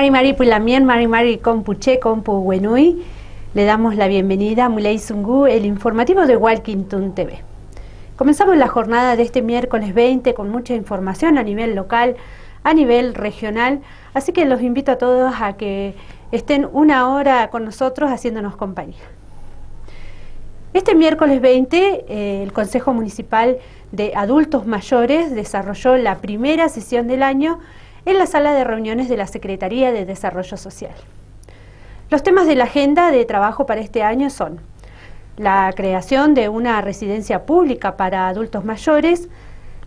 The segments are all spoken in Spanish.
Mari Pulamien, Mari Compuche, Compu Wenui. Le damos la bienvenida a Muley Sungu, el informativo de Walkington TV. Comenzamos la jornada de este miércoles 20 con mucha información a nivel local, a nivel regional, así que los invito a todos a que estén una hora con nosotros haciéndonos compañía. Este miércoles 20, el Consejo Municipal de Adultos Mayores desarrolló la primera sesión del año en la sala de reuniones de la Secretaría de Desarrollo Social. Los temas de la agenda de trabajo para este año son la creación de una residencia pública para adultos mayores,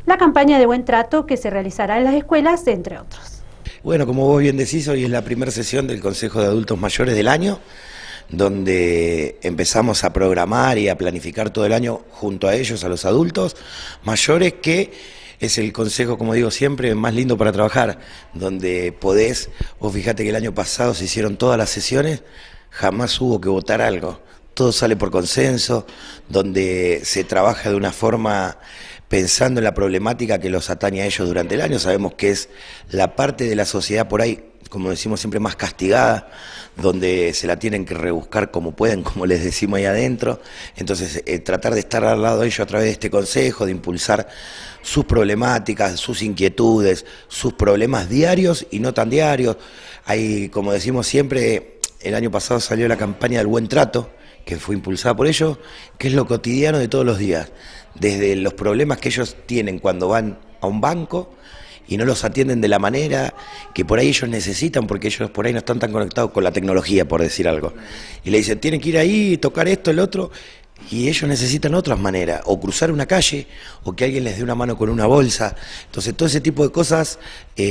la campaña de buen trato que se realizará en las escuelas, entre otros. Bueno, como vos bien decís, hoy es la primera sesión del Consejo de Adultos Mayores del año, donde empezamos a programar y a planificar todo el año junto a ellos, a los adultos mayores, que es el consejo, como digo siempre, más lindo para trabajar, donde podés, vos fijate que el año pasado se hicieron todas las sesiones, jamás hubo que votar algo, todo sale por consenso, donde se trabaja de una forma pensando en la problemática que los atañe a ellos durante el año. Sabemos que es la parte de la sociedad por ahí, como decimos siempre, más castigada, donde se la tienen que rebuscar como pueden, como les decimos ahí adentro. Entonces, tratar de estar al lado de ellos a través de este consejo, de impulsar sus problemáticas, sus inquietudes, sus problemas diarios y no tan diarios. Hay, como decimos siempre, el año pasado salió la campaña del buen trato, que fue impulsada por ellos, que es lo cotidiano de todos los días, desde los problemas que ellos tienen cuando van a un banco y no los atienden de la manera que por ahí ellos necesitan, porque ellos por ahí no están tan conectados con la tecnología, por decir algo. Y le dicen, tienen que ir ahí, tocar esto, el otro, y ellos necesitan otras maneras, o cruzar una calle, o que alguien les dé una mano con una bolsa. Entonces todo ese tipo de cosas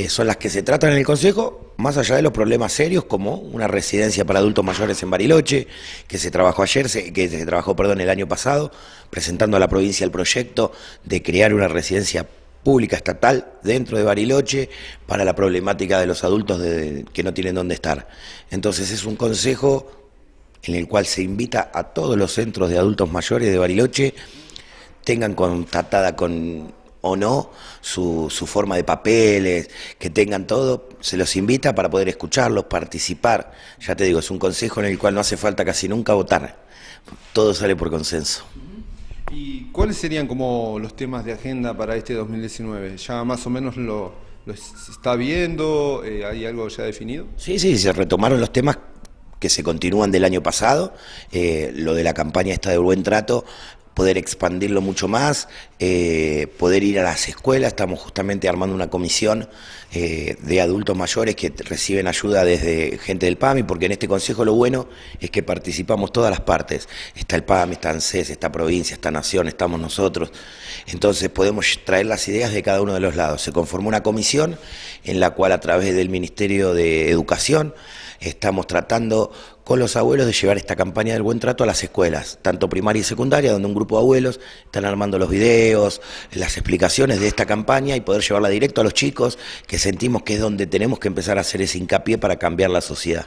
son las que se tratan en el Consejo, más allá de los problemas serios, como una residencia para adultos mayores en Bariloche, que se trabajó el año pasado, presentando a la provincia el proyecto de crear una residencia pública estatal dentro de Bariloche para la problemática de los adultos que no tienen dónde estar. Entonces es un consejo en el cual se invita a todos los centros de adultos mayores de Bariloche, tengan contratada con o no su forma de papeles, que tengan todo, se los invita para poder escucharlos, participar. Ya te digo, es un consejo en el cual no hace falta casi nunca votar, todo sale por consenso. ¿Y cuáles serían como los temas de agenda para este 2019? ¿Ya más o menos lo está viendo? ¿Hay algo ya definido? Sí, se retomaron los temas que se continúan del año pasado, lo de la campaña esta de buen trato, poder expandirlo mucho más, poder ir a las escuelas. Estamos justamente armando una comisión de adultos mayores que reciben ayuda desde gente del PAMI, porque en este consejo lo bueno es que participamos todas las partes. Está el PAMI, está ANSES, está provincia, está Nación, estamos nosotros. Entonces podemos traer las ideas de cada uno de los lados. Se conformó una comisión en la cual a través del Ministerio de Educación estamos tratando con los abuelos de llevar esta campaña del buen trato a las escuelas, tanto primaria y secundaria, donde un grupo de abuelos están armando los videos, las explicaciones de esta campaña y poder llevarla directo a los chicos, que sentimos que es donde tenemos que empezar a hacer ese hincapié para cambiar la sociedad.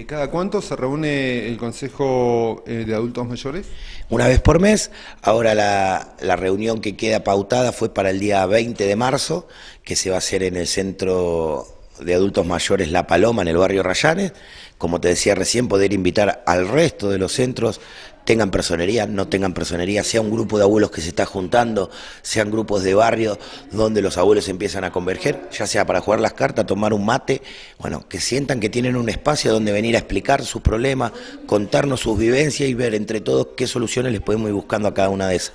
¿Cada cuánto se reúne el Consejo de Adultos Mayores? Una vez por mes. Ahora la reunión que queda pautada fue para el día 20 de marzo, que se va a hacer en el Centro de Adultos Mayores La Paloma, en el barrio Rayanes. Como te decía recién, poder invitar al resto de los centros, tengan personería, no tengan personería, sea un grupo de abuelos que se está juntando, sean grupos de barrio donde los abuelos empiezan a converger, ya sea para jugar las cartas, tomar un mate, bueno, que sientan que tienen un espacio donde venir a explicar sus problemas, contarnos sus vivencias y ver entre todos qué soluciones les podemos ir buscando a cada una de esas.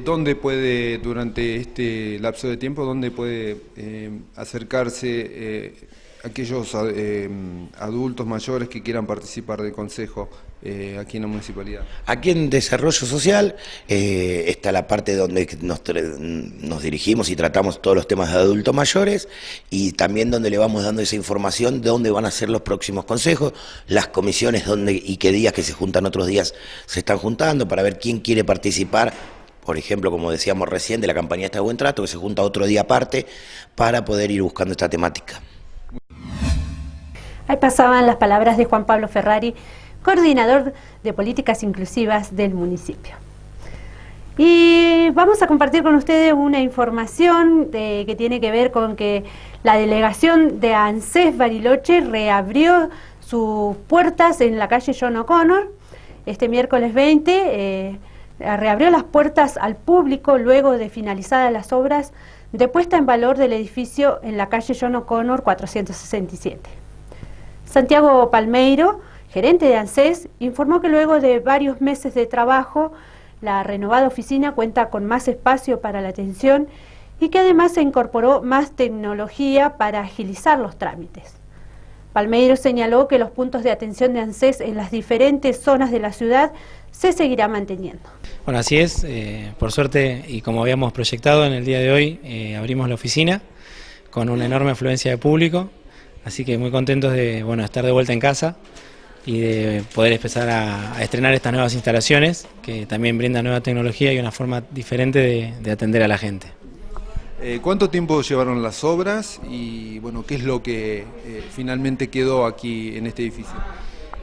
¿Dónde puede, durante este lapso de tiempo, dónde puede acercarse aquellos adultos mayores que quieran participar del consejo aquí en la municipalidad? Aquí en Desarrollo Social está la parte donde nos dirigimos y tratamos todos los temas de adultos mayores, y también donde le vamos dando esa información de dónde van a ser los próximos consejos, las comisiones dónde y qué días que se juntan, otros días se están juntando para ver quién quiere participar. Por ejemplo, como decíamos recién, de la campaña esta de buen trato, que se junta otro día aparte para poder ir buscando esta temática. Ahí pasaban las palabras de Juan Pablo Ferrari, coordinador de políticas inclusivas del municipio. Y vamos a compartir con ustedes una información que tiene que ver con que la delegación de ANSES Bariloche reabrió sus puertas en la calle John O'Connor este miércoles 20. Reabrió las puertas al público luego de finalizadas las obras de puesta en valor del edificio en la calle John O'Connor 467. Santiago Palmeiro, gerente de ANSES, informó que luego de varios meses de trabajo, la renovada oficina cuenta con más espacio para la atención y que además se incorporó más tecnología para agilizar los trámites. Palmeiro señaló que los puntos de atención de ANSES en las diferentes zonas de la ciudad se seguirá manteniendo. Bueno, así es, por suerte y como habíamos proyectado en el día de hoy, abrimos la oficina con una enorme afluencia de público, así que muy contentos de estar de vuelta en casa y de poder empezar a estrenar estas nuevas instalaciones que también brindan nueva tecnología y una forma diferente de atender a la gente. ¿Cuánto tiempo llevaron las obras y qué es lo que finalmente quedó aquí en este edificio?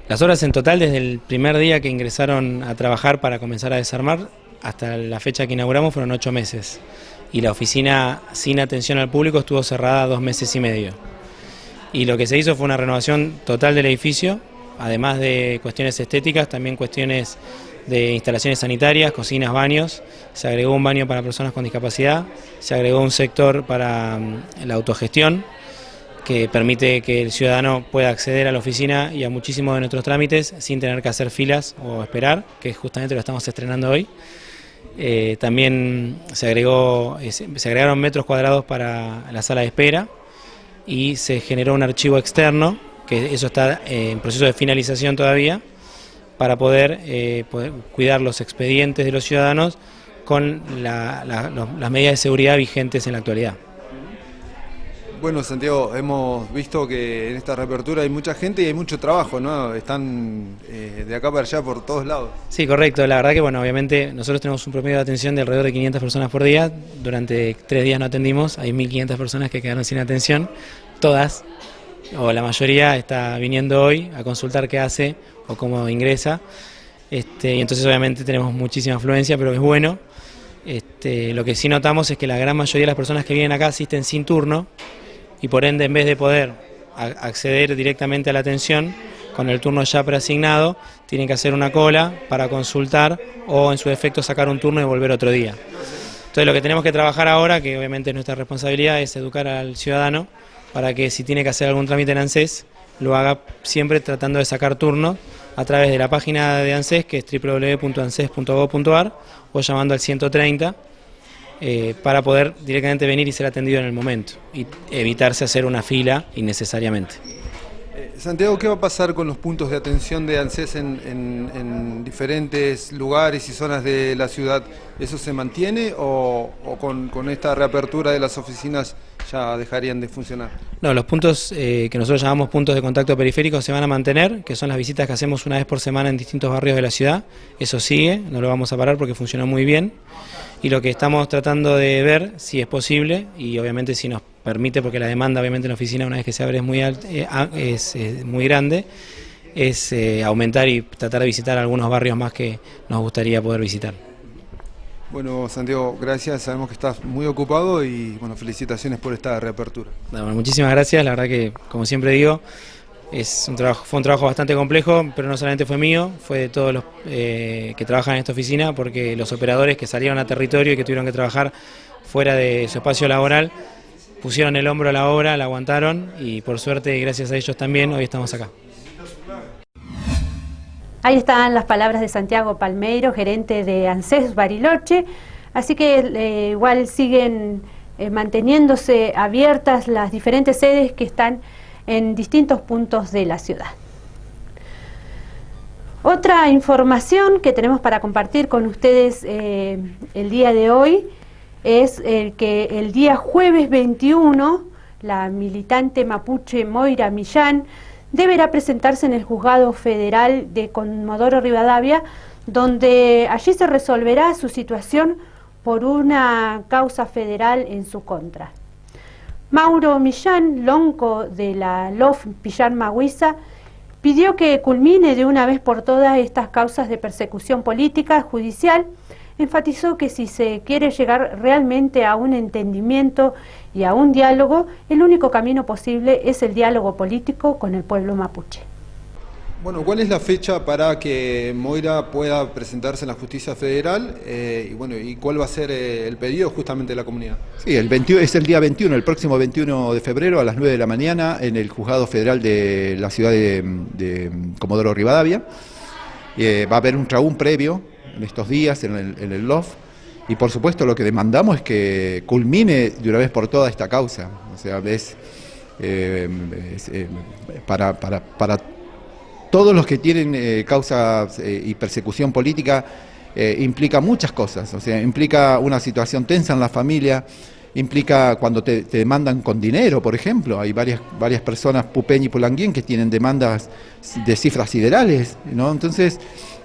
Las obras en total desde el primer día que ingresaron a trabajar para comenzar a desarmar hasta la fecha que inauguramos fueron 8 meses y la oficina sin atención al público estuvo cerrada 2 meses y medio. Y lo que se hizo fue una renovación total del edificio, además de cuestiones estéticas, también cuestiones de instalaciones sanitarias, cocinas, baños. Se agregó un baño para personas con discapacidad, se agregó un sector para la autogestión, que permite que el ciudadano pueda acceder a la oficina y a muchísimos de nuestros trámites sin tener que hacer filas o esperar, que justamente lo estamos estrenando hoy. También se agregaron metros cuadrados para la sala de espera y se generó un archivo externo, que eso está en proceso de finalización todavía, para poder cuidar los expedientes de los ciudadanos con las medidas de seguridad vigentes en la actualidad. Bueno, Santiago, hemos visto que en esta reapertura hay mucha gente y hay mucho trabajo, ¿no? Están de acá para allá por todos lados. Sí, correcto. La verdad que, obviamente nosotros tenemos un promedio de atención de alrededor de 500 personas por día. Durante 3 días no atendimos, hay 1.500 personas que quedaron sin atención. Todas, o la mayoría, está viniendo hoy a consultar qué hace o cómo ingresa. Y entonces obviamente tenemos muchísima afluencia, pero es bueno. Lo que sí notamos es que la gran mayoría de las personas que vienen acá asisten sin turno, y por ende, en vez de poder acceder directamente a la atención con el turno ya preasignado, tienen que hacer una cola para consultar o en su defecto sacar un turno y volver otro día. Entonces lo que tenemos que trabajar ahora, que obviamente es nuestra responsabilidad, es educar al ciudadano para que si tiene que hacer algún trámite en ANSES, lo haga siempre tratando de sacar turno a través de la página de ANSES, que es www.anses.gov.ar, o llamando al 130, para poder directamente venir y ser atendido en el momento y evitarse hacer una fila innecesariamente. Santiago, ¿qué va a pasar con los puntos de atención de ANSES en diferentes lugares y zonas de la ciudad? ¿Eso se mantiene o con esta reapertura de las oficinas ya dejarían de funcionar? No, los puntos que nosotros llamamos puntos de contacto periféricos se van a mantener, que son las visitas que hacemos una vez por semana en distintos barrios de la ciudad. Eso sigue, no lo vamos a parar porque funcionó muy bien. Y lo que estamos tratando de ver, si es posible, y obviamente si nos permite, porque la demanda obviamente en la oficina una vez que se abre es muy grande, es aumentar y tratar de visitar algunos barrios más que nos gustaría poder visitar. Bueno, Santiago, gracias, sabemos que estás muy ocupado y felicitaciones por esta reapertura. Bueno, muchísimas gracias, la verdad que, como siempre digo, fue un trabajo bastante complejo, pero no solamente fue mío, fue de todos los que trabajan en esta oficina, porque los operadores que salieron a territorio y que tuvieron que trabajar fuera de su espacio laboral, pusieron el hombro a la obra, la aguantaron y por suerte y gracias a ellos también hoy estamos acá. Ahí están las palabras de Santiago Palmeiro, gerente de ANSES Bariloche, así que igual siguen manteniéndose abiertas las diferentes sedes que están en distintos puntos de la ciudad. Otra información que tenemos para compartir con ustedes el día de hoy es que el día jueves 21 la militante mapuche Moira Millán deberá presentarse en el Juzgado Federal de Comodoro Rivadavia, donde allí se resolverá su situación por una causa federal en su contra. Mauro Millán, lonco de la LOF Pillar Maguiza, pidió que culmine de una vez por todas estas causas de persecución política judicial enfatizó que si se quiere llegar realmente a un entendimiento y a un diálogo, el único camino posible es el diálogo político con el pueblo mapuche. Bueno, ¿cuál es la fecha para que Moira pueda presentarse en la Justicia Federal? Y ¿cuál va a ser el pedido justamente de la comunidad? Sí, es el día 21, el próximo 21 de febrero a las 9 de la mañana en el Juzgado Federal de la ciudad de Comodoro Rivadavia. Va a haber un trabún previo en estos días en el LOF y por supuesto lo que demandamos es que culmine de una vez por todas esta causa. O sea, para todos los que tienen causas y persecución política implica muchas cosas, o sea, implica una situación tensa en la familia, implica cuando te demandan con dinero, por ejemplo, hay varias personas, Pupeñi y Pulanguín, que tienen demandas de cifras siderales, ¿no? Entonces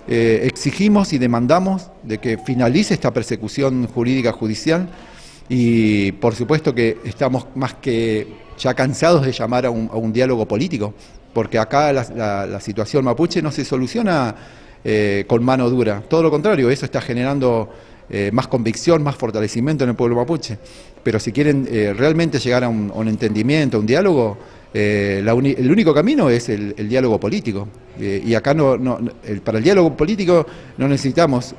exigimos y demandamos de que finalice esta persecución jurídica judicial y por supuesto que estamos más que ya cansados de llamar a un diálogo político, porque acá la situación mapuche no se soluciona con mano dura, todo lo contrario, eso está generando más convicción, más fortalecimiento en el pueblo mapuche, pero si quieren realmente llegar a un entendimiento, a un diálogo, el único camino es el diálogo político, y acá para el diálogo político no necesitamos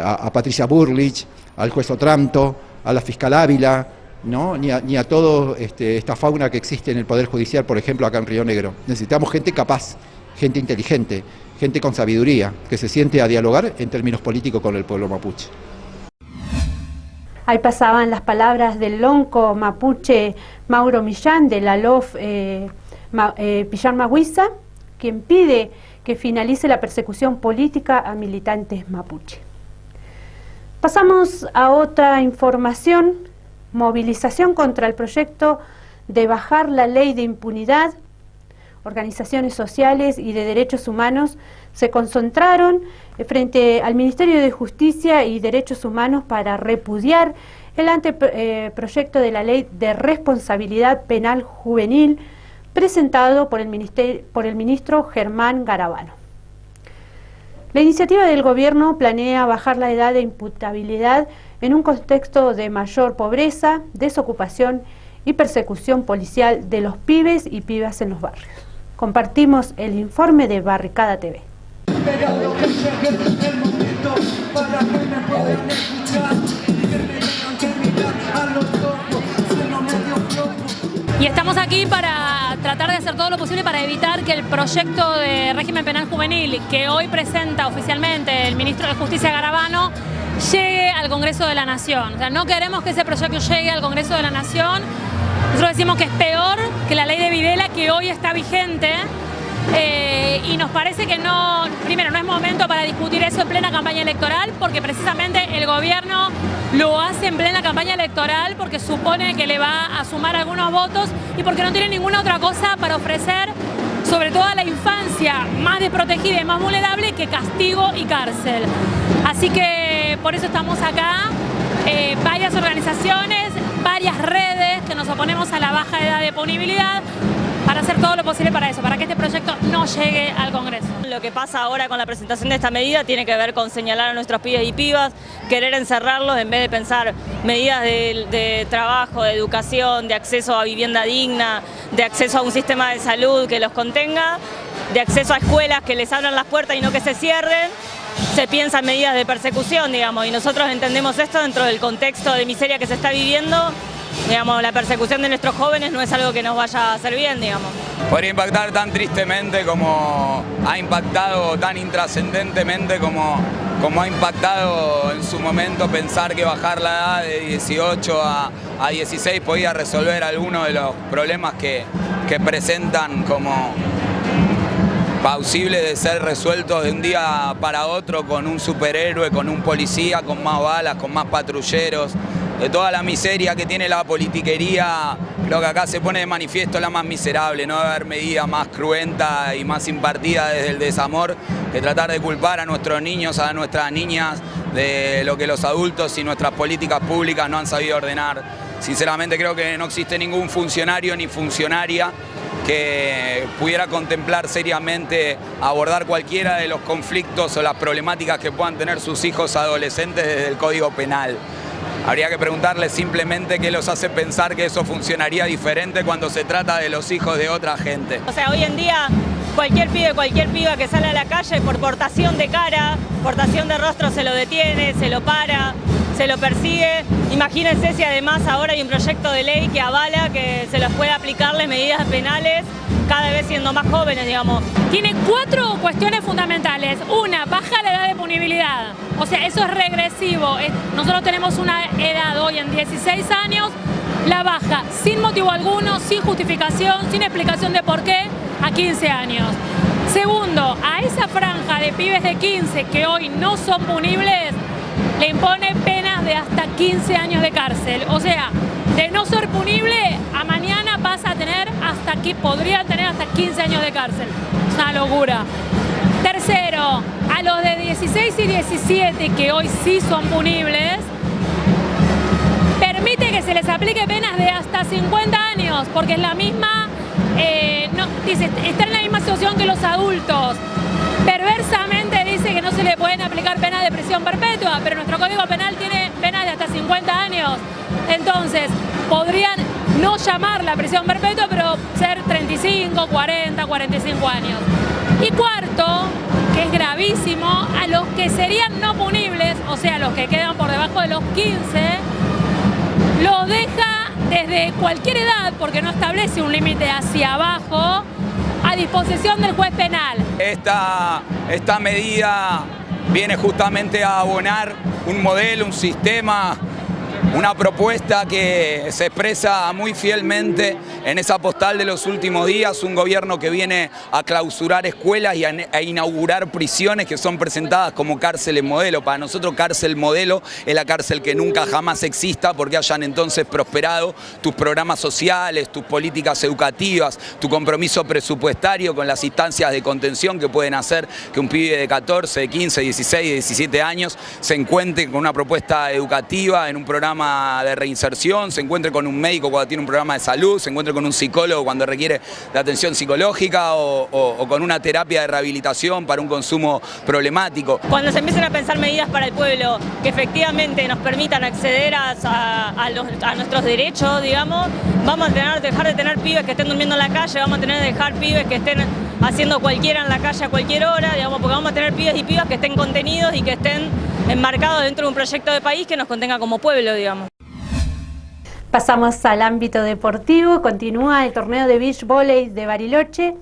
a Patricia Burlich, al juez Otranto, a la fiscal Ávila, ¿no? ni a toda esta fauna que existe en el Poder Judicial, por ejemplo, acá en Río Negro. Necesitamos gente capaz, gente inteligente, gente con sabiduría, que se siente a dialogar en términos políticos con el pueblo mapuche. Ahí pasaban las palabras del lonco mapuche Mauro Millán de la LOF Pillar Maguisa, quien pide que finalice la persecución política a militantes mapuche. Pasamos a otra información. Movilización contra el proyecto de bajar la ley de impunidad. Organizaciones sociales y de derechos humanos se concentraron frente al Ministerio de Justicia y Derechos Humanos para repudiar el anteproyecto de la Ley de Responsabilidad Penal Juvenil presentado por el ministro Germán Garabano. La iniciativa del gobierno planea bajar la edad de imputabilidad en un contexto de mayor pobreza, desocupación y persecución policial de los pibes y pibas en los barrios. Compartimos el informe de Barricada TV. Y estamos aquí para tratar de hacer todo lo posible para evitar que el proyecto de régimen penal juvenil que hoy presenta oficialmente el ministro de Justicia Garabano llegue al Congreso de la Nación. O sea, no queremos que ese proyecto llegue al Congreso de la Nación. Nosotros decimos que es peor que la ley de Videla, que hoy está vigente, y nos parece que primero no es momento para discutir eso en plena campaña electoral, porque precisamente el gobierno lo hace en plena campaña electoral porque supone que le va a sumar algunos votos y porque no tiene ninguna otra cosa para ofrecer, sobre todo a la infancia más desprotegida y más vulnerable, que castigo y cárcel. Así que por eso estamos acá, varias organizaciones, varias redes que nos oponemos a la baja edad de punibilidad, para hacer todo lo posible para eso, para que este proyecto no llegue al Congreso. Lo que pasa ahora con la presentación de esta medida tiene que ver con señalar a nuestros pibes y pibas, querer encerrarlos en vez de pensar medidas de trabajo, de educación, de acceso a vivienda digna, de acceso a un sistema de salud que los contenga, de acceso a escuelas que les abran las puertas y no que se cierren. Se piensa en medidas de persecución, digamos, y nosotros entendemos esto dentro del contexto de miseria que se está viviendo. Digamos, la persecución de nuestros jóvenes no es algo que nos vaya a hacer bien, digamos. Podría impactar tan tristemente como ha impactado, tan intrascendentemente como ha impactado en su momento pensar que bajar la edad de 18 a 16 podía resolver algunos de los problemas que presentan como plausibles de ser resueltos de un día para otro con un superhéroe, con un policía, con más balas, con más patrulleros. De toda la miseria que tiene la politiquería, creo que acá se pone de manifiesto la más miserable, no debe haber medida más cruenta y más impartida desde el desamor que tratar de culpar a nuestros niños, a nuestras niñas, de lo que los adultos y nuestras políticas públicas no han sabido ordenar. Sinceramente creo que no existe ningún funcionario ni funcionaria que pudiera contemplar seriamente abordar cualquiera de los conflictos o las problemáticas que puedan tener sus hijos adolescentes desde el Código Penal. Habría que preguntarles simplemente qué los hace pensar que eso funcionaría diferente cuando se trata de los hijos de otra gente. O sea, hoy en día cualquier pibe, cualquier piba que sale a la calle por portación de cara, portación de rostro se lo detiene, se lo para, se lo persigue. Imagínense si además ahora hay un proyecto de ley que avala que se les puede aplicarles medidas penales cada vez siendo más jóvenes, digamos. Tiene 4 cuestiones fundamentales. Una, baja la edad de punibilidad. O sea, eso es regresivo. Nosotros tenemos una edad hoy en 16 años, la baja sin motivo alguno, sin justificación, sin explicación de por qué, a 15 años. Segundo, a esa franja de pibes de 15 que hoy no son punibles, le impone penas de hasta 15 años de cárcel. O sea, de no ser punible, a mañana pasa a tener hasta aquí, podría tener hasta 15 años de cárcel. Es una locura. Tercero, a los de 16 y 17 que hoy sí son punibles, permite que se les aplique penas de hasta 50 años, porque es la misma, dice, está en la misma situación que los adultos. Perversamente dice que no se le pueden aplicar penas de prisión perpetua, pero nuestro Código Penal tiene penas de hasta 50 años. Entonces, podrían no llamar la prisión perpetua, pero ser 35, 40, 45 años. Y cuarto, que es gravísimo, a los que serían no punibles, o sea, los que quedan por debajo de los 15, los deja desde cualquier edad, porque no establece un límite hacia abajo, a disposición del juez penal. Esta medida viene justamente a abonar un modelo, un sistema, una propuesta que se expresa muy fielmente en esa postal de los últimos días, un gobierno que viene a clausurar escuelas y a inaugurar prisiones que son presentadas como cárceles modelo. Para nosotros cárcel modelo es la cárcel que nunca jamás exista, porque hayan entonces prosperado tus programas sociales, tus políticas educativas, tu compromiso presupuestario con las instancias de contención que pueden hacer que un pibe de 14, 15, 16, 17 años se encuentre con una propuesta educativa en un programa de reinserción, se encuentre con un médico cuando tiene un programa de salud, se encuentre con un psicólogo cuando requiere de atención psicológica o con una terapia de rehabilitación para un consumo problemático. Cuando se empiecen a pensar medidas para el pueblo que efectivamente nos permitan acceder a nuestros derechos, digamos, vamos a dejar de tener pibes que estén durmiendo en la calle, vamos a dejar pibes que estén haciendo cualquiera en la calle a cualquier hora, digamos, porque vamos a tener pibes y pibas que estén contenidos y que estén enmarcados dentro de un proyecto de país que nos contenga como pueblo, digamos. Pasamos al ámbito deportivo. Continúa el torneo de beach volley de Bariloche.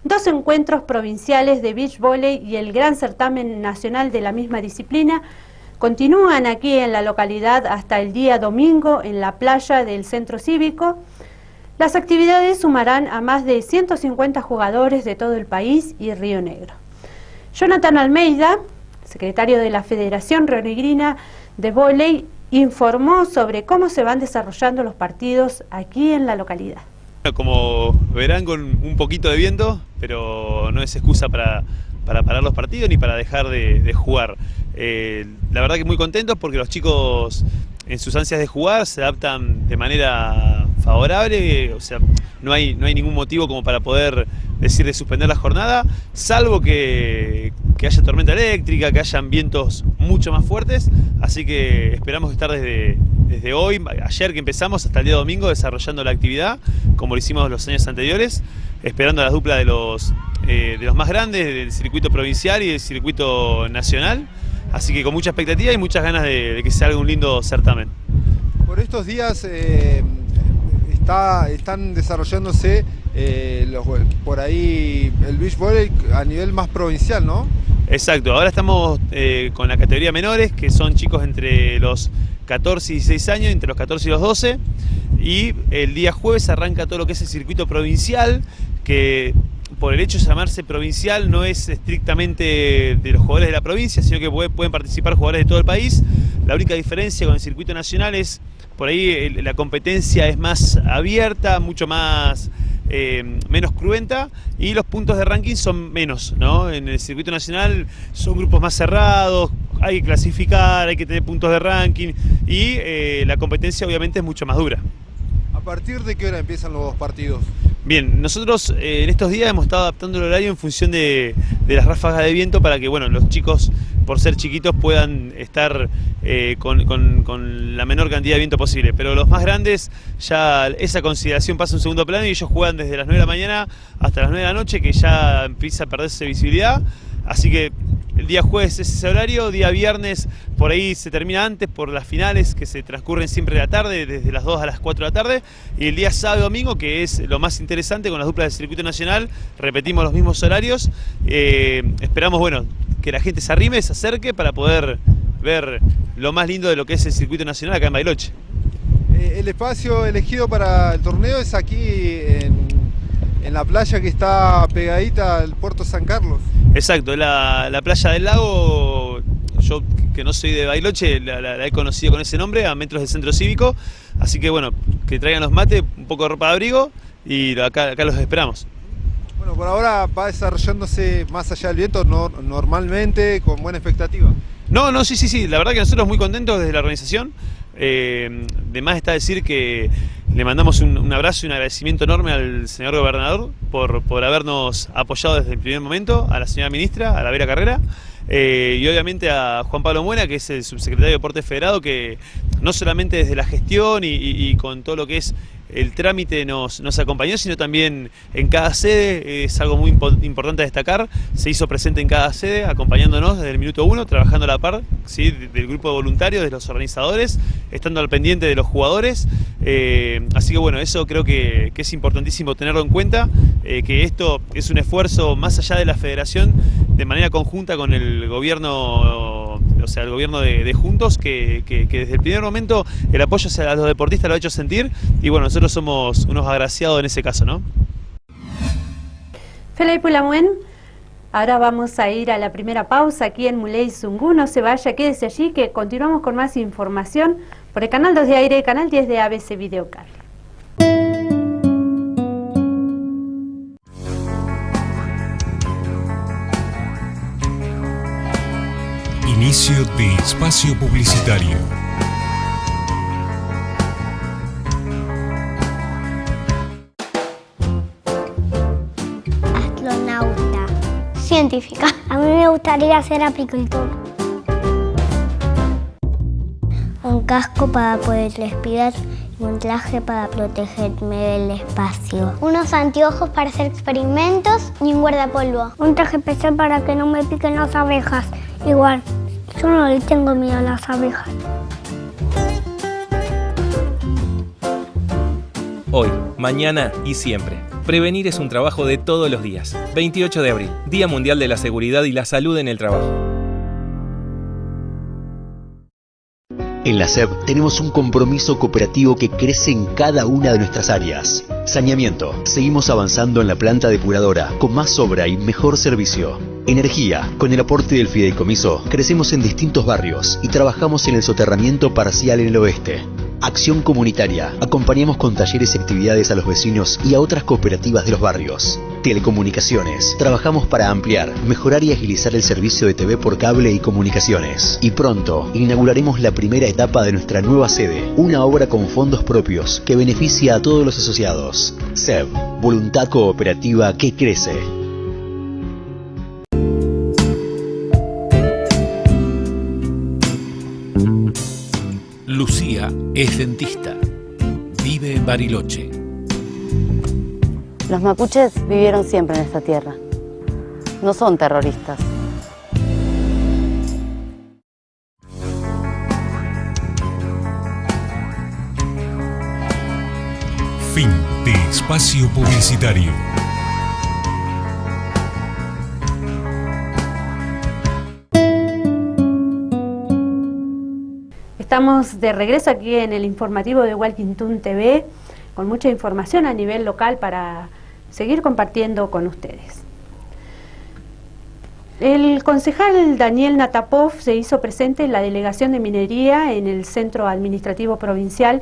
2 encuentros provinciales de beach volley y el gran certamen nacional de la misma disciplina continúan aquí en la localidad hasta el día domingo en la playa del Centro Cívico. Las actividades sumarán a más de 150 jugadores de todo el país y Río Negro. Jonathan Almeida, secretario de la Federación Rionegrina de Vóley, informó sobre cómo se van desarrollando los partidos aquí en la localidad. Como verán, con un poquito de viento, pero no es excusa para parar los partidos ni para dejar de jugar. La verdad que muy contentos porque los chicos en sus ansias de jugar se adaptan de manera favorable, o sea, no hay ningún motivo como para poder decir de suspender la jornada, salvo que haya tormenta eléctrica, que hayan vientos mucho más fuertes, así que esperamos estar desde hoy, ayer que empezamos, hasta el día domingo desarrollando la actividad, como lo hicimos los años anteriores, esperando a las duplas de los más grandes, del circuito provincial y del circuito nacional, así que con mucha expectativa y muchas ganas de que sea un lindo certamen. Por estos días están desarrollándose por ahí el beach volley a nivel más provincial, ¿no? Exacto, ahora estamos con la categoría menores, que son chicos entre los 14 y 16 años, entre los 14 y los 12, y el día jueves arranca todo lo que es el circuito provincial, que por el hecho de llamarse provincial no es estrictamente de los jugadores de la provincia, sino que pueden participar jugadores de todo el país. La única diferencia con el circuito nacional es, por ahí la competencia es más abierta, mucho más menos cruenta, y los puntos de ranking son menos, ¿no? En el circuito nacional son grupos más cerrados, hay que clasificar, hay que tener puntos de ranking, y la competencia obviamente es mucho más dura. ¿A partir de qué hora empiezan los partidos? Bien, nosotros en estos días hemos estado adaptando el horario en función de las ráfagas de viento para que, bueno, los chicos, por ser chiquitos, puedan estar con la menor cantidad de viento posible. Pero los más grandes, ya esa consideración pasa a un segundo plano y ellos juegan desde las 9 de la mañana hasta las 9 de la noche, que ya empieza a perderse visibilidad. Así que el día jueves es ese horario, día viernes por ahí se termina antes por las finales que se transcurren siempre de la tarde, desde las 2 a las 4 de la tarde, y el día sábado y domingo, que es lo más interesante, con las duplas del circuito nacional, repetimos los mismos horarios. Esperamos, bueno, que la gente se arrime, se acerque para poder ver lo más lindo de lo que es el circuito nacional acá en Bariloche. El espacio elegido para el torneo es aquí en la playa que está pegadita al puerto San Carlos. Exacto, la playa del lago, yo que no soy de Bariloche, la he conocido con ese nombre, a metros del centro cívico, así que bueno, que traigan los mates, un poco de ropa de abrigo y acá los esperamos. Bueno, por ahora va desarrollándose más allá del viento, normalmente, con buena expectativa. No, sí, la verdad que nosotros muy contentos desde la organización. De más está decir que le mandamos un abrazo y un agradecimiento enorme al señor gobernador por habernos apoyado desde el primer momento, a la señora ministra, a la Vera Carrera, y obviamente a Juan Pablo Muena, que es el subsecretario de Deportes Federado, que no solamente desde la gestión y con todo lo que es el trámite nos acompañó, sino también en cada sede. Es algo muy importante a destacar, se hizo presente en cada sede, acompañándonos desde el minuto 1, trabajando a la par, ¿sí?, del grupo de voluntarios, de los organizadores, estando al pendiente de los jugadores. Así que bueno, eso creo que es importantísimo tenerlo en cuenta, que esto es un esfuerzo más allá de la federación, de manera conjunta con el gobierno, o sea, el gobierno de Juntos, que desde el primer momento el apoyo hacia los deportistas lo ha hecho sentir, y bueno, nosotros somos unos agraciados en ese caso, ¿no? Felipe Lamuen, ahora vamos a ir a la primera pausa aquí en Muley Zungu. No se vaya, quédese allí que continuamos con más información por el canal 2 de Aire, canal 10 de ABC Videocar. Inicio de espacio publicitario. Astronauta. Científica. A mí me gustaría ser apicultor. Un casco para poder respirar y un traje para protegerme del espacio. Unos anteojos para hacer experimentos y un guardapolvo. Un traje especial para que no me piquen las abejas. Igual, yo no le tengo miedo a las abejas. Hoy, mañana y siempre. Prevenir es un trabajo de todos los días. 28 de abril, Día Mundial de la Seguridad y la Salud en el Trabajo. En la SEB tenemos un compromiso cooperativo que crece en cada una de nuestras áreas. Saneamiento. Seguimos avanzando en la planta depuradora, con más obra y mejor servicio. Energía. Con el aporte del fideicomiso, crecemos en distintos barrios y trabajamos en el soterramiento parcial en el oeste. Acción comunitaria. Acompañamos con talleres y actividades a los vecinos y a otras cooperativas de los barrios. Telecomunicaciones. Trabajamos para ampliar, mejorar y agilizar el servicio de TV por cable y comunicaciones. Y pronto, inauguraremos la primera etapa de nuestra nueva sede, una obra con fondos propios que beneficia a todos los asociados. SEB, voluntad cooperativa que crece. Lucía es dentista. Vive en Bariloche. Los mapuches vivieron siempre en esta tierra. No son terroristas. Fin de espacio publicitario. Estamos de regreso aquí en el informativo de Walkington TV, con mucha información a nivel local para seguir compartiendo con ustedes. El concejal Daniel Natapov se hizo presente en la Delegación de Minería en el Centro Administrativo Provincial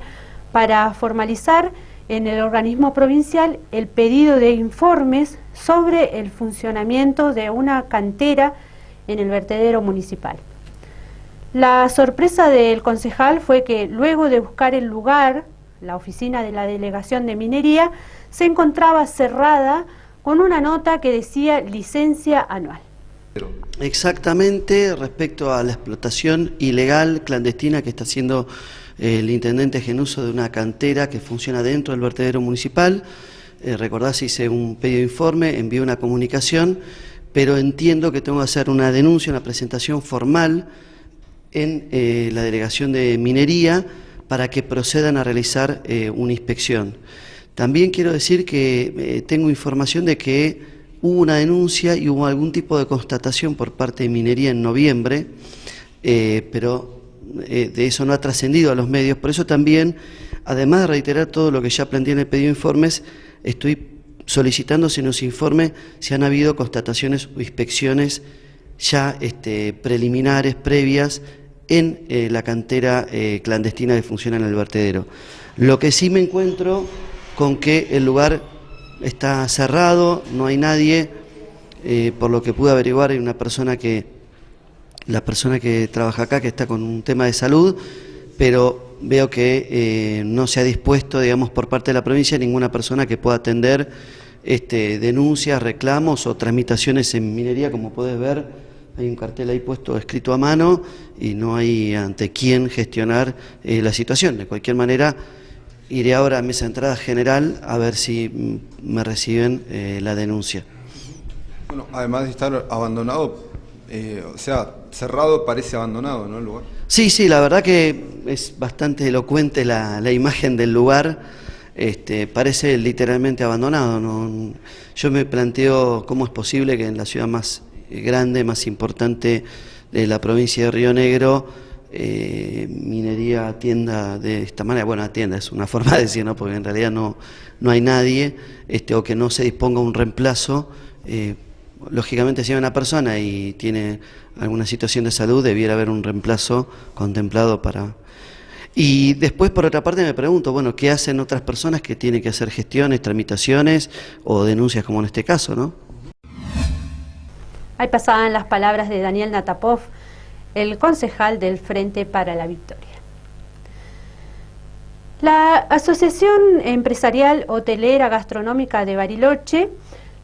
para formalizar en el organismo provincial el pedido de informes sobre el funcionamiento de una cantera en el vertedero municipal. La sorpresa del concejal fue que luego de buscar el lugar la oficina de la Delegación de Minería, se encontraba cerrada con una nota que decía licencia anual. Exactamente, respecto a la explotación ilegal, clandestina, que está haciendo el intendente Genuso de una cantera que funciona dentro del vertedero municipal. Recordás, hice un pedido de informe, envié una comunicación, pero entiendo que tengo que hacer una denuncia, una presentación formal en la Delegación de Minería para que procedan a realizar una inspección. También quiero decir que tengo información de que hubo una denuncia y hubo algún tipo de constatación por parte de Minería en noviembre, pero de eso no ha trascendido a los medios. Por eso también, además de reiterar todo lo que ya planteé en el pedido de informes, estoy solicitando se nos informe si han habido constataciones o inspecciones ya preliminares, previas, en la cantera clandestina que funciona en el vertedero. Lo que sí me encuentro con que el lugar está cerrado, no hay nadie, por lo que pude averiguar hay la persona que trabaja acá, que está con un tema de salud, pero veo que no se ha dispuesto, digamos, por parte de la provincia ninguna persona que pueda atender denuncias, reclamos o tramitaciones en Minería. Como podés ver, hay un cartel ahí puesto, escrito a mano, y no hay ante quién gestionar la situación. De cualquier manera, iré ahora a mesa de entrada general a ver si me reciben la denuncia. Bueno, además de estar abandonado, o sea, cerrado, parece abandonado, ¿no, el lugar? Sí, la verdad que es bastante elocuente la imagen del lugar. Parece literalmente abandonado, ¿no? Yo me planteo cómo es posible que en la ciudad más grande, más importante de la provincia de Río Negro, Minería atienda de esta manera. Bueno, atienda es una forma de decir, ¿no? Porque en realidad no hay nadie, o que no se disponga un reemplazo. Lógicamente, si hay una persona y tiene alguna situación de salud, debiera haber un reemplazo contemplado para... Y después, por otra parte, me pregunto, bueno, ¿qué hacen otras personas que tienen que hacer gestiones, tramitaciones o denuncias como en este caso, ¿no? Ahí pasaban las palabras de Daniel Natapov, el concejal del Frente para la Victoria. La Asociación Empresarial Hotelera Gastronómica de Bariloche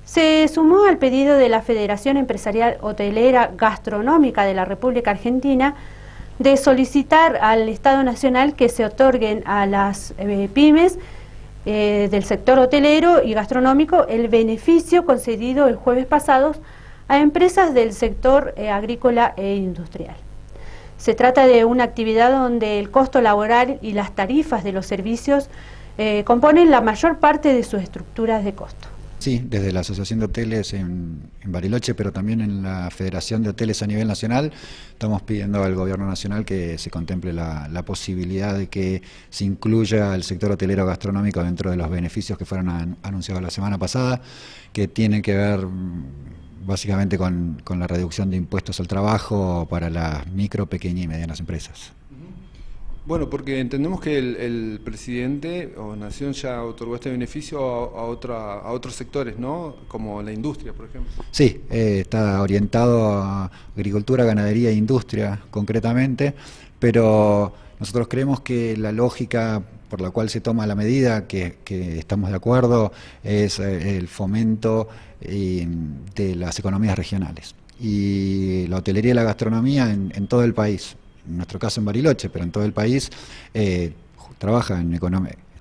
se sumó al pedido de la Federación Empresarial Hotelera Gastronómica de la República Argentina de solicitar al Estado Nacional que se otorguen a las pymes del sector hotelero y gastronómico el beneficio concedido el jueves pasado a empresas del sector agrícola e industrial. Se trata de una actividad donde el costo laboral y las tarifas de los servicios componen la mayor parte de sus estructuras de costo. Sí, desde la Asociación de Hoteles en Bariloche, pero también en la Federación de Hoteles a nivel nacional, estamos pidiendo al Gobierno Nacional que se contemple la posibilidad de que se incluya el sector hotelero gastronómico dentro de los beneficios que fueron anunciados la semana pasada, que tienen que ver básicamente con la reducción de impuestos al trabajo para las micro, pequeñas y medianas empresas. Bueno, porque entendemos que el presidente o Nación ya otorgó este beneficio a otros sectores, ¿no? Como la industria, por ejemplo. Sí, está orientado a agricultura, ganadería e industria concretamente, pero nosotros creemos que la lógica por la cual se toma la medida, que estamos de acuerdo, es el fomento de las economías regionales. Y la hotelería y la gastronomía en todo el país, en nuestro caso en Bariloche, pero en todo el país, trabaja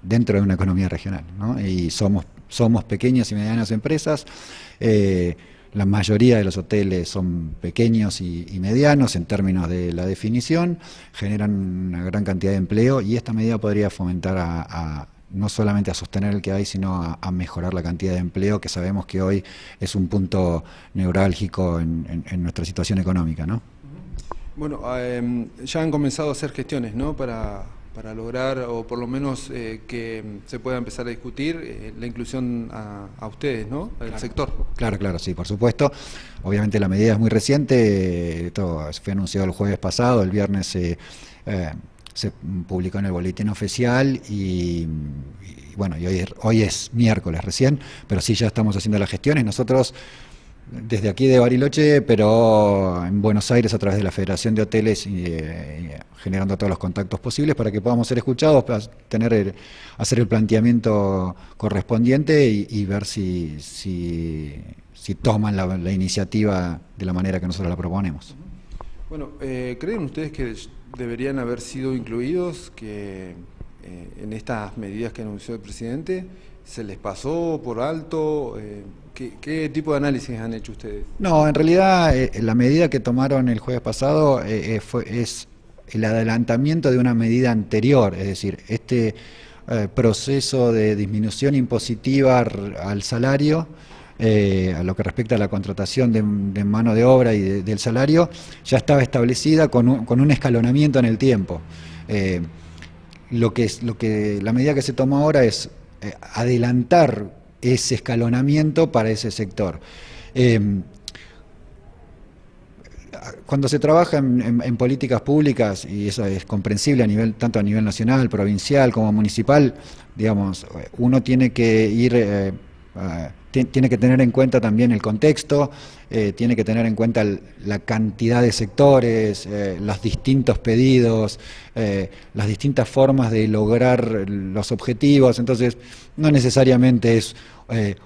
dentro de una economía regional, ¿no? Y somos pequeñas y medianas empresas. La mayoría de los hoteles son pequeños y medianos en términos de la definición, generan una gran cantidad de empleo, y esta medida podría fomentar no solamente a sostener el que hay, sino a mejorar la cantidad de empleo, que sabemos que hoy es un punto neurálgico en nuestra situación económica, ¿no? Bueno, ya han comenzado a hacer gestiones, ¿no? Para lograr, o por lo menos que se pueda empezar a discutir la inclusión a ustedes, ¿no? Al sector. Claro, sí, por supuesto. Obviamente la medida es muy reciente, esto fue anunciado el jueves pasado, el viernes se publicó en el boletín oficial y bueno, y hoy es miércoles recién, pero sí ya estamos haciendo las gestiones. Nosotros desde aquí de Bariloche, pero en Buenos Aires a través de la Federación de Hoteles y generando todos los contactos posibles para que podamos ser escuchados, para hacer el planteamiento correspondiente y ver si toman la iniciativa de la manera que nosotros la proponemos. Bueno, ¿creen ustedes que deberían haber sido incluidos en estas medidas que anunció el presidente? ¿Se les pasó por alto? ¿Qué tipo de análisis han hecho ustedes? No, en realidad la medida que tomaron el jueves pasado es el adelantamiento de una medida anterior, es decir, este proceso de disminución impositiva al salario, a lo que respecta a la contratación de mano de obra y del salario, ya estaba establecida con un escalonamiento en el tiempo. La medida que se toma ahora es adelantar ese escalonamiento para ese sector. Cuando se trabaja en políticas públicas, y eso es comprensible tanto a nivel nacional, provincial como municipal, digamos, uno tiene que ir tiene que tener en cuenta también el contexto, tiene que tener en cuenta la cantidad de sectores, los distintos pedidos, las distintas formas de lograr los objetivos. Entonces, no necesariamente es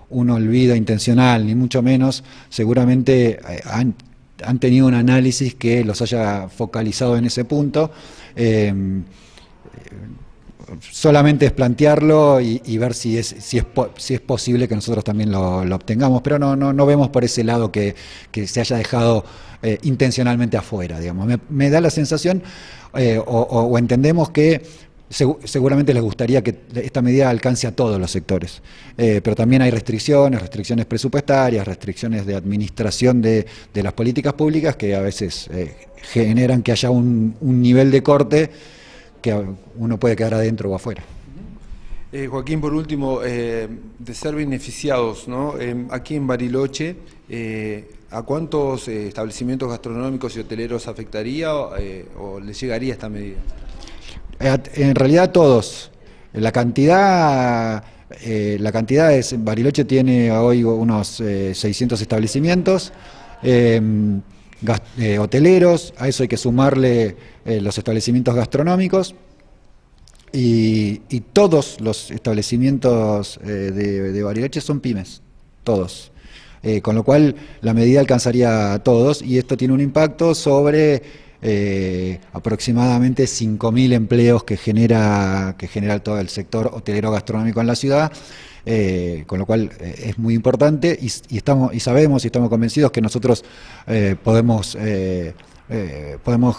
un olvido intencional, ni mucho menos. Seguramente han tenido un análisis que los haya focalizado en ese punto. Solamente es plantearlo y ver si es posible que nosotros también lo obtengamos, pero no vemos por ese lado que se haya dejado intencionalmente afuera, digamos. Me da la sensación, o entendemos que seguramente les gustaría que esta medida alcance a todos los sectores, pero también hay restricciones presupuestarias, restricciones de administración de las políticas públicas que a veces generan que haya un nivel de corte que uno puede quedar adentro o afuera. Joaquín, por último, de ser beneficiados, ¿no? Aquí en Bariloche, ¿a cuántos establecimientos gastronómicos y hoteleros afectaría o les llegaría esta medida? En realidad todos. La cantidad es, Bariloche tiene hoy unos 600 establecimientos, hoteleros, a eso hay que sumarle los establecimientos gastronómicos y todos los establecimientos de Bariloche son pymes, todos. Con lo cual la medida alcanzaría a todos y esto tiene un impacto sobre aproximadamente 5.000 empleos que genera todo el sector hotelero gastronómico en la ciudad. Con lo cual es muy importante y sabemos y estamos convencidos que nosotros podemos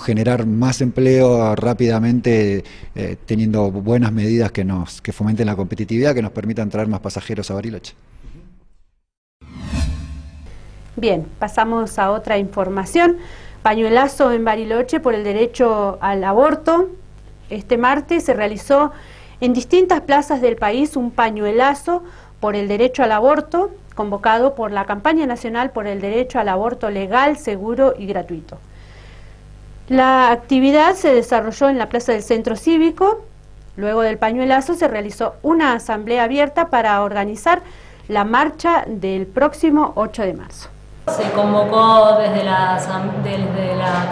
generar más empleo rápidamente teniendo buenas medidas que fomenten la competitividad, que nos permitan traer más pasajeros a Bariloche. Bien, pasamos a otra información. Pañuelazo en Bariloche por el derecho al aborto. Este martes se realizó en distintas plazas del país un pañuelazo por el derecho al aborto, convocado por la Campaña Nacional por el Derecho al Aborto Legal, Seguro y Gratuito. La actividad se desarrolló en la Plaza del Centro Cívico. Luego del pañuelazo se realizó una asamblea abierta para organizar la marcha del próximo 8 de marzo. Se convocó desde la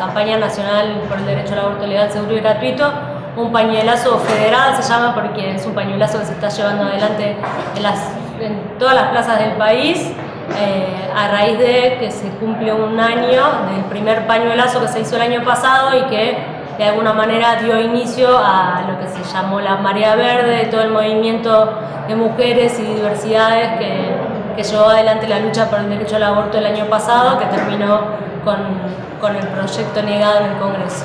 Campaña Nacional por el Derecho al Aborto Legal, Seguro y Gratuito un pañuelazo federal, se llama, porque es un pañuelazo que se está llevando adelante en todas las plazas del país, a raíz de que se cumple un año del primer pañuelazo que se hizo el año pasado y que de alguna manera dio inicio a lo que se llamó la Marea Verde, todo el movimiento de mujeres y diversidades que llevó adelante la lucha por el derecho al aborto el año pasado, que terminó con el proyecto negado en el Congreso.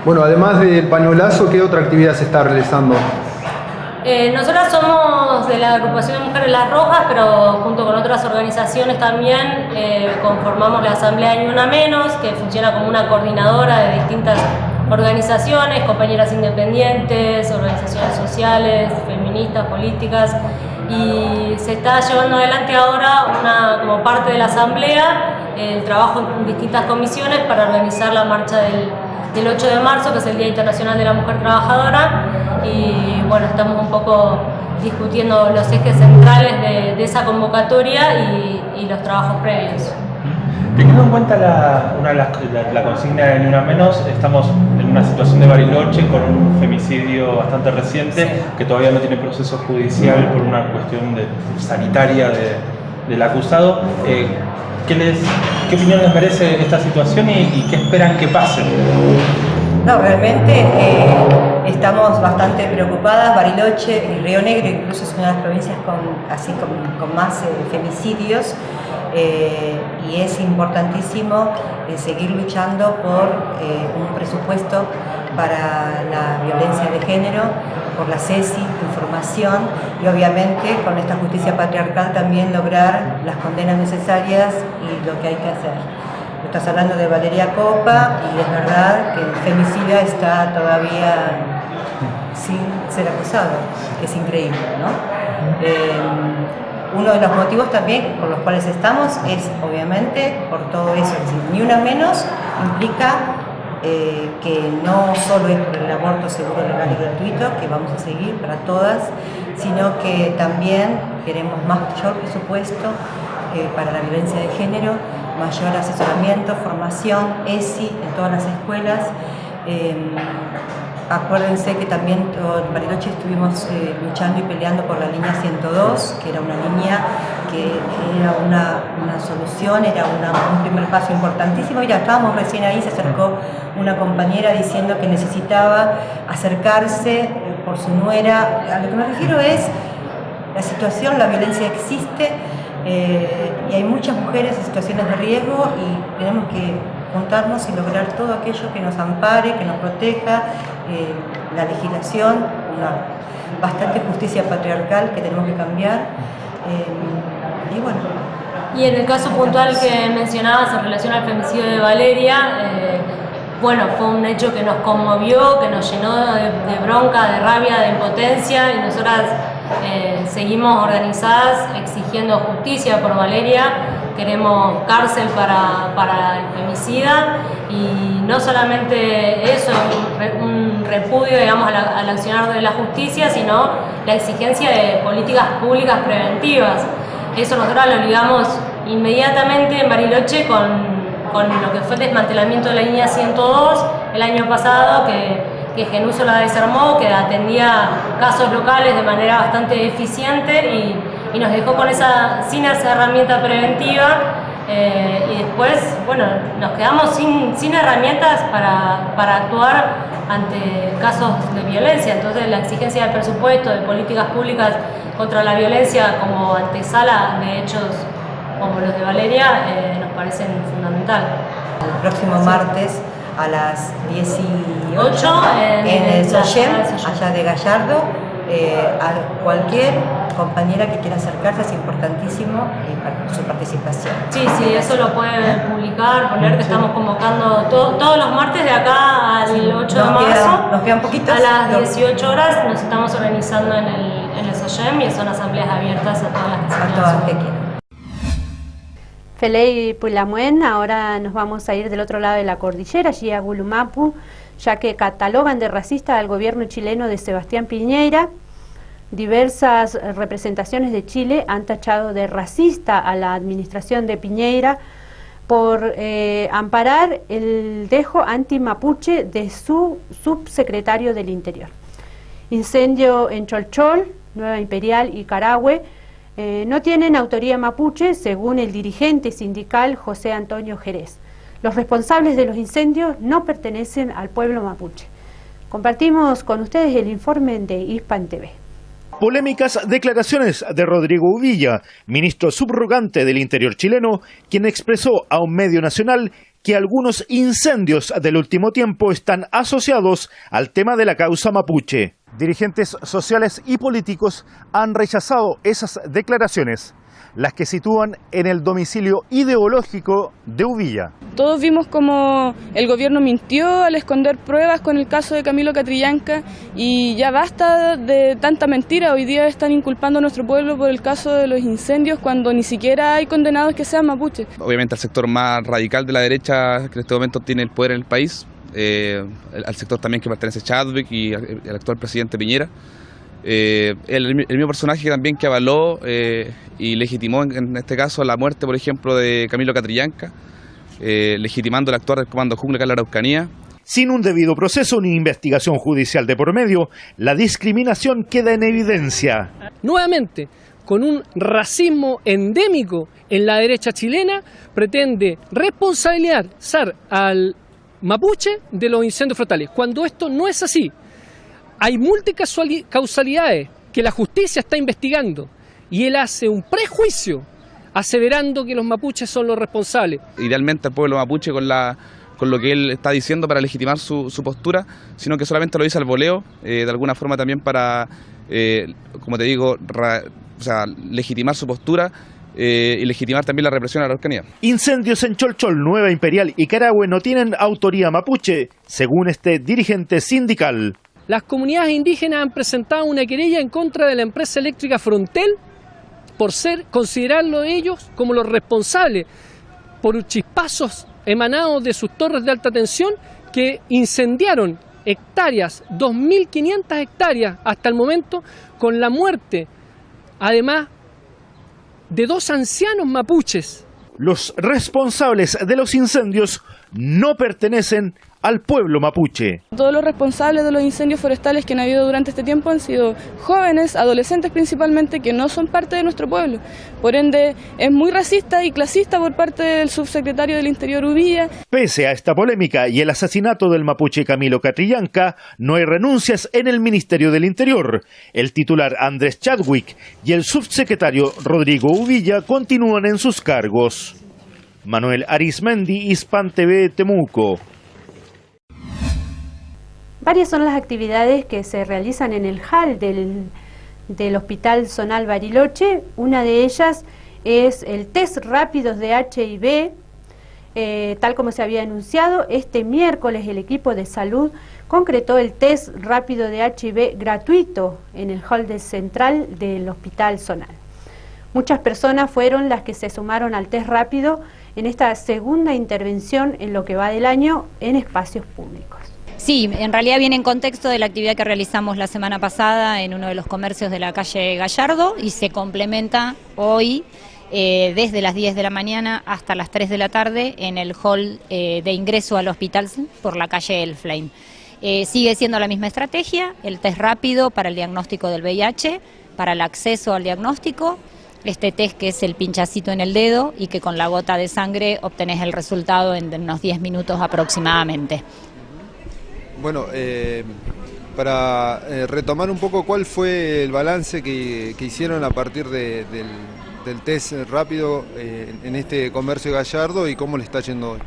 Bueno, además del pañuelazo, ¿qué otra actividad se está realizando? Nosotras somos de la agrupación de Mujeres Las Rojas, pero junto con otras organizaciones también conformamos la Asamblea Ni Una Menos, que funciona como una coordinadora de distintas organizaciones, compañeras independientes, organizaciones sociales, feministas, políticas, y se está llevando adelante ahora, como parte de la Asamblea, el trabajo en distintas comisiones para organizar la marcha del 8 de marzo, que es el Día Internacional de la Mujer Trabajadora, y bueno, estamos un poco discutiendo los ejes centrales de esa convocatoria y los trabajos previos. Teniendo en cuenta la consigna de Ni Una Menos, estamos en una situación de Bariloche con un femicidio bastante reciente que todavía no tiene proceso judicial por una cuestión sanitaria del acusado. ¿Qué opinión les merece esta situación y qué esperan que pase? No, realmente estamos bastante preocupadas. Bariloche y Río Negro incluso es una de las provincias con más femicidios. Y es importantísimo seguir luchando por un presupuesto para la violencia de género, por la CESI, información y obviamente con esta justicia patriarcal también lograr las condenas necesarias y lo que hay que hacer. Estás hablando de Valeria Copa y es verdad que el femicida está todavía sin ser acusado, que es increíble, ¿no? Uno de los motivos también por los cuales estamos es obviamente por todo eso. Es decir, Ni Una Menos implica que no solo es por el aborto seguro, legal y gratuito, que vamos a seguir para todas, sino que también queremos mayor presupuesto para la violencia de género, mayor asesoramiento, formación, ESI en todas las escuelas. Acuérdense que también en Bariloche estuvimos luchando y peleando por la línea 102, que era una línea que era una solución, era un primer paso importantísimo. Mira, estábamos recién ahí, se acercó una compañera diciendo que necesitaba acercarse por su nuera. A lo que me refiero es la situación, la violencia existe y hay muchas mujeres en situaciones de riesgo y tenemos que juntarnos y lograr todo aquello que nos ampare, que nos proteja, la legislación, una bastante justicia patriarcal que tenemos que cambiar. Y bueno. Y en el caso puntual que mencionabas en relación al femicidio de Valeria, bueno, fue un hecho que nos conmovió, que nos llenó de bronca, de rabia, de impotencia y nosotras seguimos organizadas exigiendo justicia por Valeria. Queremos cárcel para el femicida y no solamente eso, un repudio, digamos, al accionar de la justicia, sino la exigencia de políticas públicas preventivas. Eso nosotros lo ligamos inmediatamente en Bariloche con lo que fue el desmantelamiento de la línea 102 el año pasado, que Genuso la desarmó, que atendía casos locales de manera bastante eficiente y nos dejó sin esa herramienta preventiva y después, bueno, nos quedamos sin herramientas para actuar ante casos de violencia. Entonces la exigencia de presupuesto, de políticas públicas contra la violencia como antesala de hechos como los de Valeria nos parecen fundamental. El próximo martes a las 18 en el SOYEM, allá de Gallardo, a cualquier compañera que quiera acercarse es importantísimo su participación. Sí, eso lo pueden publicar, poner que estamos convocando todos los martes de acá al 8 de marzo. Nos quedan poquitos. A las 18 horas nos estamos organizando en el SOYEM y son asambleas abiertas a todas las que quieran. Feley Pulamuen, ahora nos vamos a ir del otro lado de la cordillera, allí a Gulumapu, ya que catalogan de racista al gobierno chileno de Sebastián Piñera. Diversas representaciones de Chile han tachado de racista a la administración de Piñera por amparar el dejo anti-mapuche de su subsecretario del Interior. Incendio en Cholchol, Nueva Imperial y Carahue no tienen autoría mapuche, según el dirigente sindical José Antonio Jerez. Los responsables de los incendios no pertenecen al pueblo mapuche. Compartimos con ustedes el informe de Hispan TV. Polémicas declaraciones de Rodrigo Uvilla, ministro subrogante del Interior chileno, quien expresó a un medio nacional que algunos incendios del último tiempo están asociados al tema de la causa mapuche. Dirigentes sociales y políticos han rechazado esas declaraciones, las que sitúan en el domicilio ideológico de Uvilla. Todos vimos como el gobierno mintió al esconder pruebas con el caso de Camilo Catrillanca y ya basta de tanta mentira. Hoy día están inculpando a nuestro pueblo por el caso de los incendios cuando ni siquiera hay condenados que sean mapuches. Obviamente al sector más radical de la derecha que en este momento tiene el poder en el país, al sector también que pertenece a Chadwick y al actual presidente Piñera. el mismo personaje también que avaló y legitimó en este caso la muerte, por ejemplo, de Camilo Catrillanca, legitimando el actuar del Comando Jungle acá en la Araucanía. Sin un debido proceso ni investigación judicial de por medio, la discriminación queda en evidencia. Nuevamente, con un racismo endémico en la derecha chilena, pretende responsabilizar al mapuche de los incendios forestales, cuando esto no es así. Hay multicausalidades que la justicia está investigando y él hace un prejuicio aseverando que los mapuches son los responsables. Idealmente el pueblo mapuche con lo que él está diciendo para legitimar su postura, sino que solamente lo dice al voleo, de alguna forma también para, como te digo, legitimar su postura y legitimar también la represión a la Araucanía. Incendios en Cholchol, Nueva Imperial y Carahue no tienen autoría mapuche, según este dirigente sindical. Las comunidades indígenas han presentado una querella en contra de la empresa eléctrica Frontel por considerarlo ellos como los responsables por chispazos emanados de sus torres de alta tensión que incendiaron hectáreas, 2.500 hectáreas hasta el momento, con la muerte, además, de 2 ancianos mapuches. Los responsables de los incendios no pertenecen al pueblo mapuche. Todos los responsables de los incendios forestales que han habido durante este tiempo han sido jóvenes, adolescentes principalmente, que no son parte de nuestro pueblo. Por ende, es muy racista y clasista por parte del subsecretario del Interior Uvilla. Pese a esta polémica y el asesinato del mapuche Camilo Catrillanca, no hay renuncias en el Ministerio del Interior. El titular Andrés Chadwick y el subsecretario Rodrigo Uvilla continúan en sus cargos. Manuel Arismendi, Hispan TV, Temuco. Varias son las actividades que se realizan en el hall del Hospital Zonal Bariloche. Una de ellas es el test rápidos de HIV, tal como se había anunciado. Este miércoles el equipo de salud concretó el test rápido de HIV gratuito en el hall central del Hospital Zonal. Muchas personas fueron las que se sumaron al test rápido en esta segunda intervención en lo que va del año en espacios públicos. Sí, en realidad viene en contexto de la actividad que realizamos la semana pasada en uno de los comercios de la calle Gallardo y se complementa hoy desde las 10 de la mañana hasta las 3 de la tarde en el hall de ingreso al hospital por la calle Elflein. Sigue siendo la misma estrategia, el test rápido para el diagnóstico del VIH, para el acceso al diagnóstico, este test que es el pinchacito en el dedo y que con la gota de sangre obtenés el resultado en unos 10 minutos aproximadamente. Bueno, para retomar un poco, ¿cuál fue el balance que hicieron a partir del test rápido en este comercio Gallardo y cómo le está yendo hoy?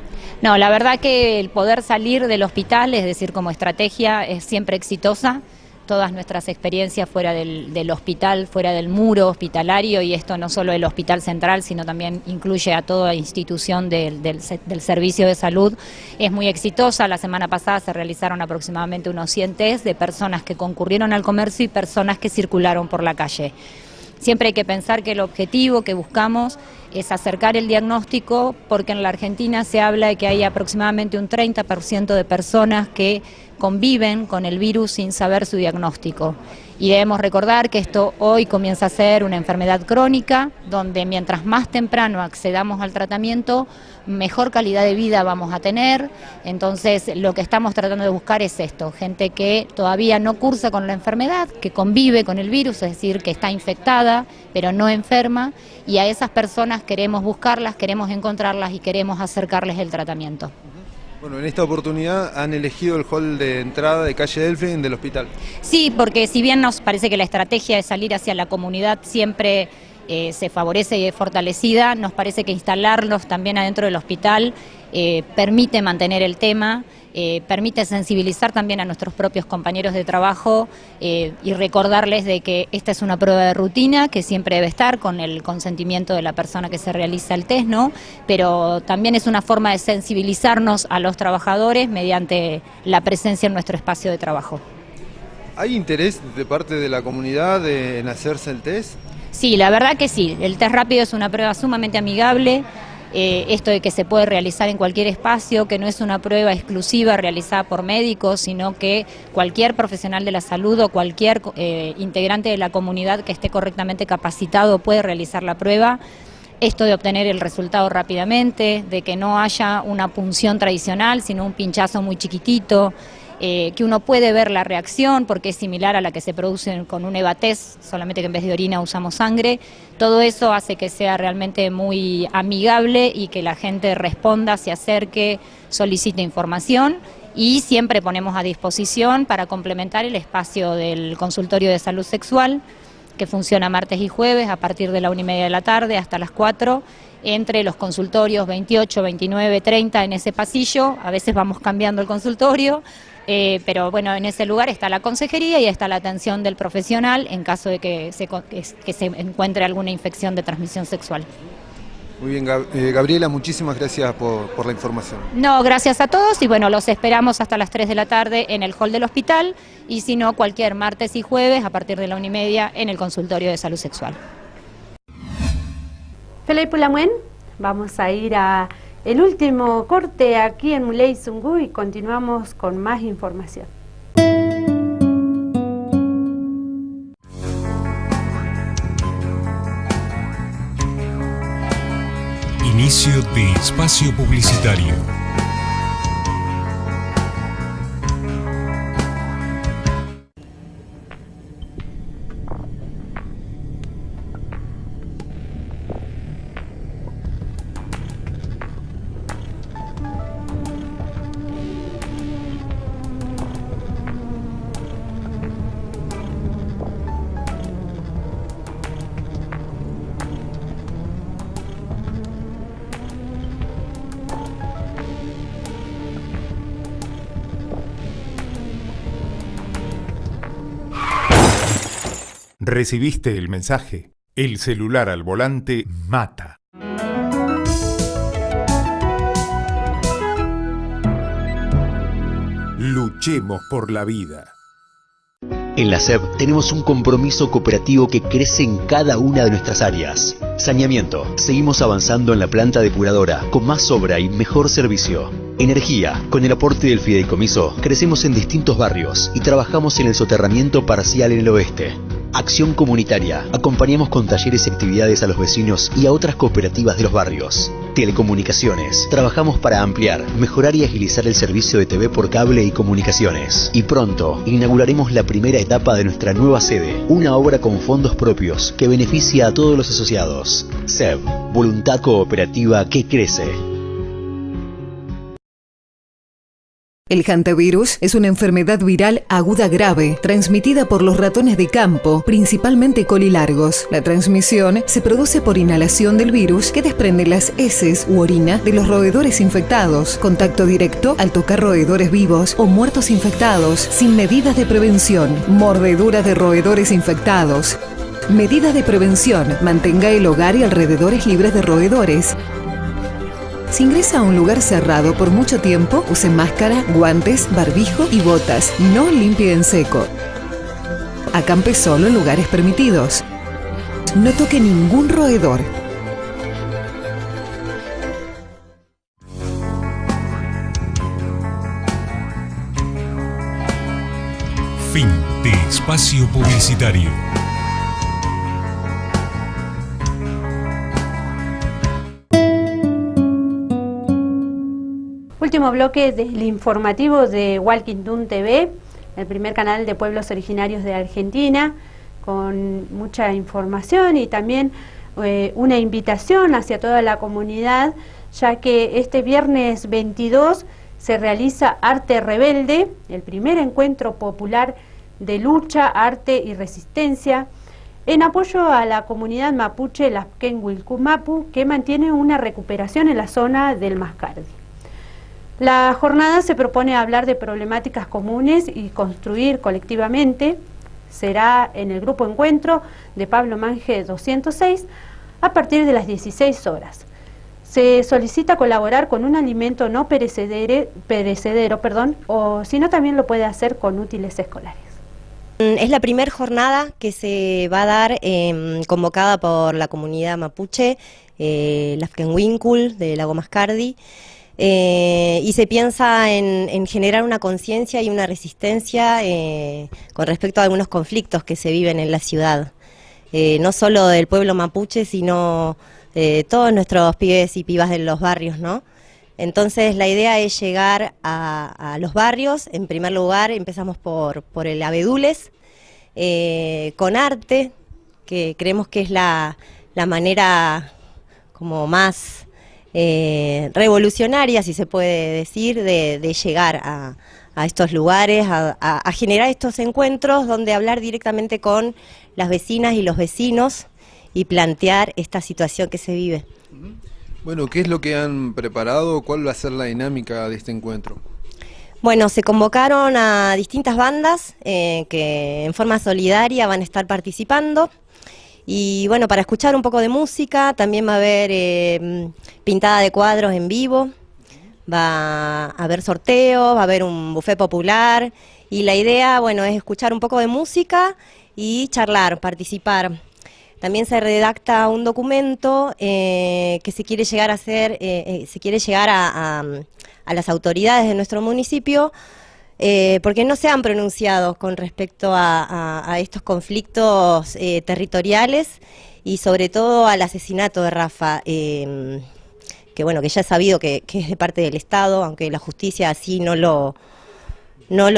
No, la verdad que el poder salir del hospital, es decir, como estrategia, es siempre exitosa. Todas nuestras experiencias fuera del hospital, fuera del muro hospitalario, y esto no solo el Hospital Central, sino también incluye a toda institución del servicio de salud, es muy exitosa. La semana pasada se realizaron aproximadamente unos 100 test de personas que concurrieron al comercio y personas que circularon por la calle. Siempre hay que pensar que el objetivo que buscamos es acercar el diagnóstico, porque en la Argentina se habla de que hay aproximadamente un 30% de personas que conviven con el virus sin saber su diagnóstico. Y debemos recordar que esto hoy comienza a ser una enfermedad crónica, donde mientras más temprano accedamos al tratamiento, mejor calidad de vida vamos a tener. Entonces, lo que estamos tratando de buscar es esto, gente que todavía no cursa con la enfermedad, que convive con el virus, es decir, que está infectada, pero no enferma, y a esas personas queremos buscarlas, queremos encontrarlas y queremos acercarles el tratamiento. Bueno, en esta oportunidad han elegido el hall de entrada de calle Elflein del hospital. Sí, porque si bien nos parece que la estrategia de salir hacia la comunidad siempre se favorece y es fortalecida, nos parece que instalarlos también adentro del hospital permite mantener el tema, permite sensibilizar también a nuestros propios compañeros de trabajo y recordarles de que esta es una prueba de rutina que siempre debe estar con el consentimiento de la persona que se realiza el test, ¿no? Pero también es una forma de sensibilizarnos a los trabajadores mediante la presencia en nuestro espacio de trabajo. ¿Hay interés de parte de la comunidad en hacerse el test? Sí, la verdad que sí. El test rápido es una prueba sumamente amigable. esto de que se puede realizar en cualquier espacio, que no es una prueba exclusiva realizada por médicos, sino que cualquier profesional de la salud o cualquier integrante de la comunidad que esté correctamente capacitado puede realizar la prueba. Esto de obtener el resultado rápidamente, de que no haya una punción tradicional, sino un pinchazo muy chiquitito, que uno puede ver la reacción porque es similar a la que se produce con un EVA-test, solamente que en vez de orina usamos sangre. Todo eso hace que sea realmente muy amigable y que la gente responda, se acerque, solicite información, y siempre ponemos a disposición para complementar el espacio del consultorio de salud sexual, que funciona martes y jueves a partir de la 1:30 de la tarde hasta las 4, entre los consultorios 28, 29, 30 en ese pasillo. A veces vamos cambiando el consultorio, pero bueno, en ese lugar está la consejería y está la atención del profesional en caso de que se encuentre alguna infección de transmisión sexual. Muy bien, Gabriela, muchísimas gracias por la información. No, gracias a todos y bueno, los esperamos hasta las 3 de la tarde en el hall del hospital y si no, cualquier martes y jueves a partir de la 1:30 en el consultorio de salud sexual. Felipe Lamuen, vamos a ir a el último corte aquí en Muley Zungu y continuamos con más información. Inicio de espacio publicitario. ¿Recibiste el mensaje? El celular al volante mata. Luchemos por la vida. En la SEB tenemos un compromiso cooperativo que crece en cada una de nuestras áreas. Saneamiento. Seguimos avanzando en la planta depuradora, con más obra y mejor servicio. Energía. Con el aporte del fideicomiso, crecemos en distintos barrios y trabajamos en el soterramiento parcial en el oeste. Acción comunitaria. Acompañamos con talleres y actividades a los vecinos y a otras cooperativas de los barrios. Telecomunicaciones. Trabajamos para ampliar, mejorar y agilizar el servicio de TV por cable y comunicaciones. Y pronto inauguraremos la primera etapa de nuestra nueva sede, una obra con fondos propios que beneficia a todos los asociados. SEB, voluntad cooperativa que crece. El hantavirus es una enfermedad viral aguda grave, transmitida por los ratones de campo, principalmente colilargos. La transmisión se produce por inhalación del virus que desprende las heces u orina de los roedores infectados, contacto directo al tocar roedores vivos o muertos infectados, sin medidas de prevención, mordedura de roedores infectados. Medidas de prevención: mantenga el hogar y alrededores libres de roedores. Si ingresa a un lugar cerrado por mucho tiempo, use máscara, guantes, barbijo y botas. No limpie en seco. Acampe solo en lugares permitidos. No toque ningún roedor. Fin de espacio publicitario. Último bloque del informativo de Walkington TV, el primer canal de pueblos originarios de Argentina, con mucha información y también una invitación hacia toda la comunidad, ya que este viernes 22 se realiza Arte Rebelde, el primer encuentro popular de lucha, arte y resistencia, en apoyo a la comunidad mapuche Lasken Wilcumapu, que mantiene una recuperación en la zona del Mascardi. La jornada se propone hablar de problemáticas comunes y construir colectivamente. Será en el grupo Encuentro de Pablo Mange 206 a partir de las 16 horas. Se solicita colaborar con un alimento no perecedero, o si no también lo puede hacer con útiles escolares. Es la primera jornada que se va a dar convocada por la comunidad mapuche, Lafkenwinkul, de Lago Mascardi, y se piensa en generar una conciencia y una resistencia con respecto a algunos conflictos que se viven en la ciudad, no solo del pueblo mapuche, sino de todos nuestros pibes y pibas de los barrios, ¿no? Entonces la idea es llegar a los barrios. En primer lugar empezamos por el Abedules, con arte, que creemos que es la manera como más revolucionaria, si se puede decir, de llegar a estos lugares, a generar estos encuentros donde hablar directamente con las vecinas y los vecinos y plantear esta situación que se vive. Bueno, ¿qué es lo que han preparado? ¿Cuál va a ser la dinámica de este encuentro? Bueno, se convocaron a distintas bandas que en forma solidaria van a estar participando. Y bueno, para escuchar un poco de música, también va a haber pintada de cuadros en vivo, va a haber sorteos, va a haber un buffet popular. Y la idea, bueno, es escuchar un poco de música y charlar, participar. También se redacta un documento que se quiere llegar a hacer, se quiere llegar a las autoridades de nuestro municipio, porque no se han pronunciado con respecto a estos conflictos territoriales y sobre todo al asesinato de Rafa, que bueno, que ya es sabido que es de parte del Estado, aunque la justicia así no lo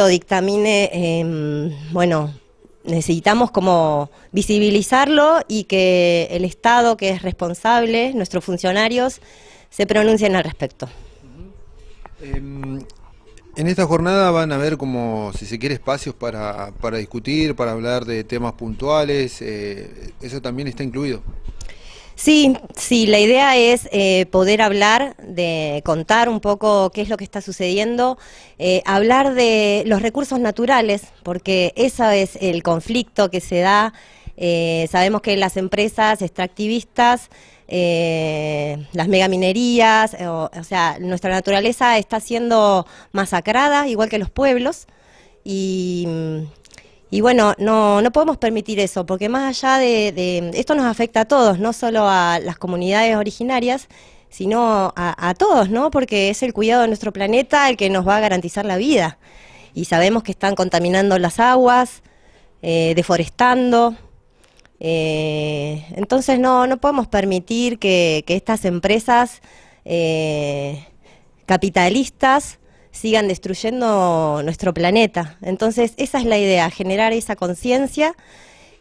dictamine. Bueno, necesitamos como visibilizarlo y que el Estado, que es responsable, nuestros funcionarios, se pronuncien al respecto. En esta jornada van a haber como, si se quiere, espacios para discutir, para hablar de temas puntuales, ¿eso también está incluido? Sí, la idea es poder hablar, de contar un poco qué es lo que está sucediendo, hablar de los recursos naturales, porque ese es el conflicto que se da. Sabemos que las empresas extractivistas, las megaminerías, o sea, nuestra naturaleza está siendo masacrada, igual que los pueblos, y bueno, no podemos permitir eso, porque más allá de esto nos afecta a todos, no solo a las comunidades originarias, sino a todos, ¿no? Porque es el cuidado de nuestro planeta el que nos va a garantizar la vida. Y sabemos que están contaminando las aguas, deforestando. Entonces no podemos permitir que estas empresas capitalistas sigan destruyendo nuestro planeta. Entonces esa es la idea, generar esa conciencia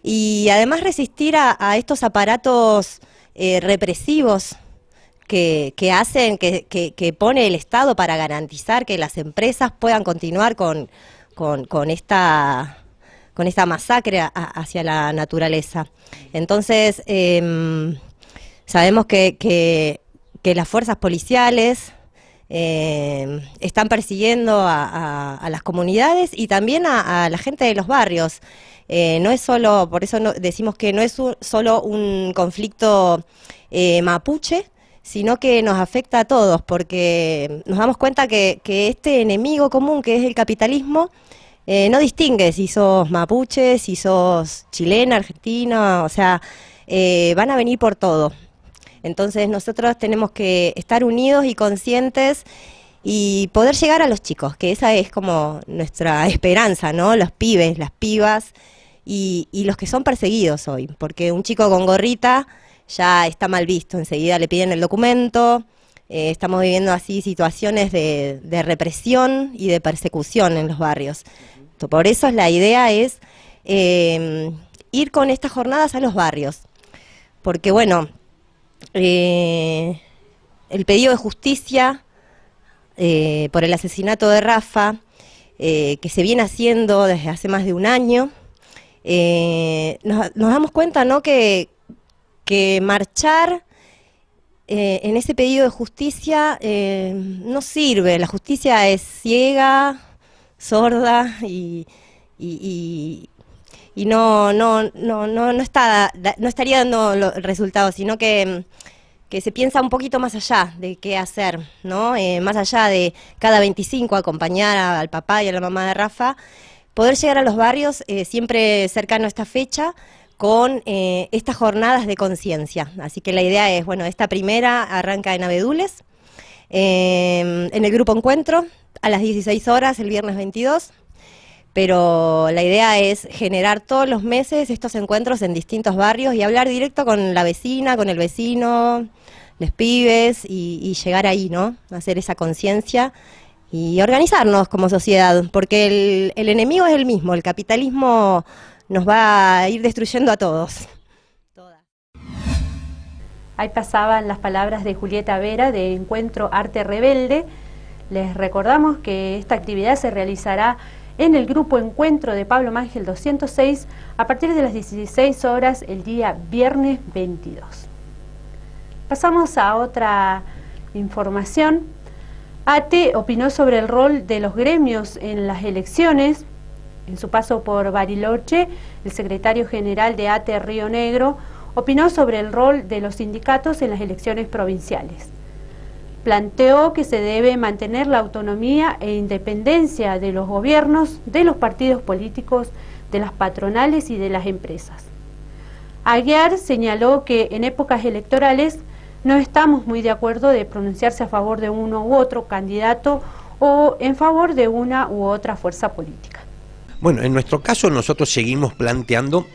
y además resistir a estos aparatos represivos que hacen, que pone el Estado para garantizar que las empresas puedan continuar con esta masacre hacia la naturaleza. Entonces sabemos que las fuerzas policiales están persiguiendo a las comunidades y también a la gente de los barrios. No es solo, por eso decimos que no es solo un conflicto mapuche, sino que nos afecta a todos, porque nos damos cuenta que este enemigo común que es el capitalismo no distingue si sos mapuche, si sos chilena, argentina, o sea, van a venir por todo. Entonces nosotros tenemos que estar unidos y conscientes y poder llegar a los chicos, que esa es como nuestra esperanza, ¿no? Los pibes, las pibas y los que son perseguidos hoy, porque un chico con gorrita ya está mal visto, enseguida le piden el documento, estamos viviendo así situaciones de represión y de persecución en los barrios. Por eso la idea es ir con estas jornadas a los barrios, porque bueno, el pedido de justicia por el asesinato de Rafa, que se viene haciendo desde hace más de un año, nos damos cuenta, ¿no?, que marchar en ese pedido de justicia no sirve. La justicia es ciega, sorda y no estaría dando los resultados, sino que se piensa un poquito más allá de qué hacer, ¿no? Más allá de cada 25 acompañar al papá y a la mamá de Rafa, poder llegar a los barrios siempre cercano a esta fecha con estas jornadas de conciencia. Así que la idea es, bueno, esta primera arranca en Abedules, en el Grupo Encuentro, a las 16 horas el viernes 22, pero la idea es generar todos los meses estos encuentros en distintos barrios y hablar directo con la vecina, con el vecino, los pibes y llegar ahí, ¿no? Hacer esa conciencia y organizarnos como sociedad, porque el enemigo es el mismo, el capitalismo nos va a ir destruyendo a todos. Ahí pasaban las palabras de Julieta Vera de Encuentro Arte Rebelde. Les recordamos que esta actividad se realizará en el Grupo Encuentro de Pablo Mangel 206 a partir de las 16 horas el día viernes 22. Pasamos a otra información. ATE opinó sobre el rol de los gremios en las elecciones. En su paso por Bariloche, el secretario general de ATE Río Negro opinó sobre el rol de los sindicatos en las elecciones provinciales. Planteó que se debe mantener la autonomía e independencia de los gobiernos, de los partidos políticos, de las patronales y de las empresas. Aguiar señaló que en épocas electorales no estamos muy de acuerdo de pronunciarse a favor de uno u otro candidato o en favor de una u otra fuerza política. Bueno, en nuestro caso nosotros seguimos planteando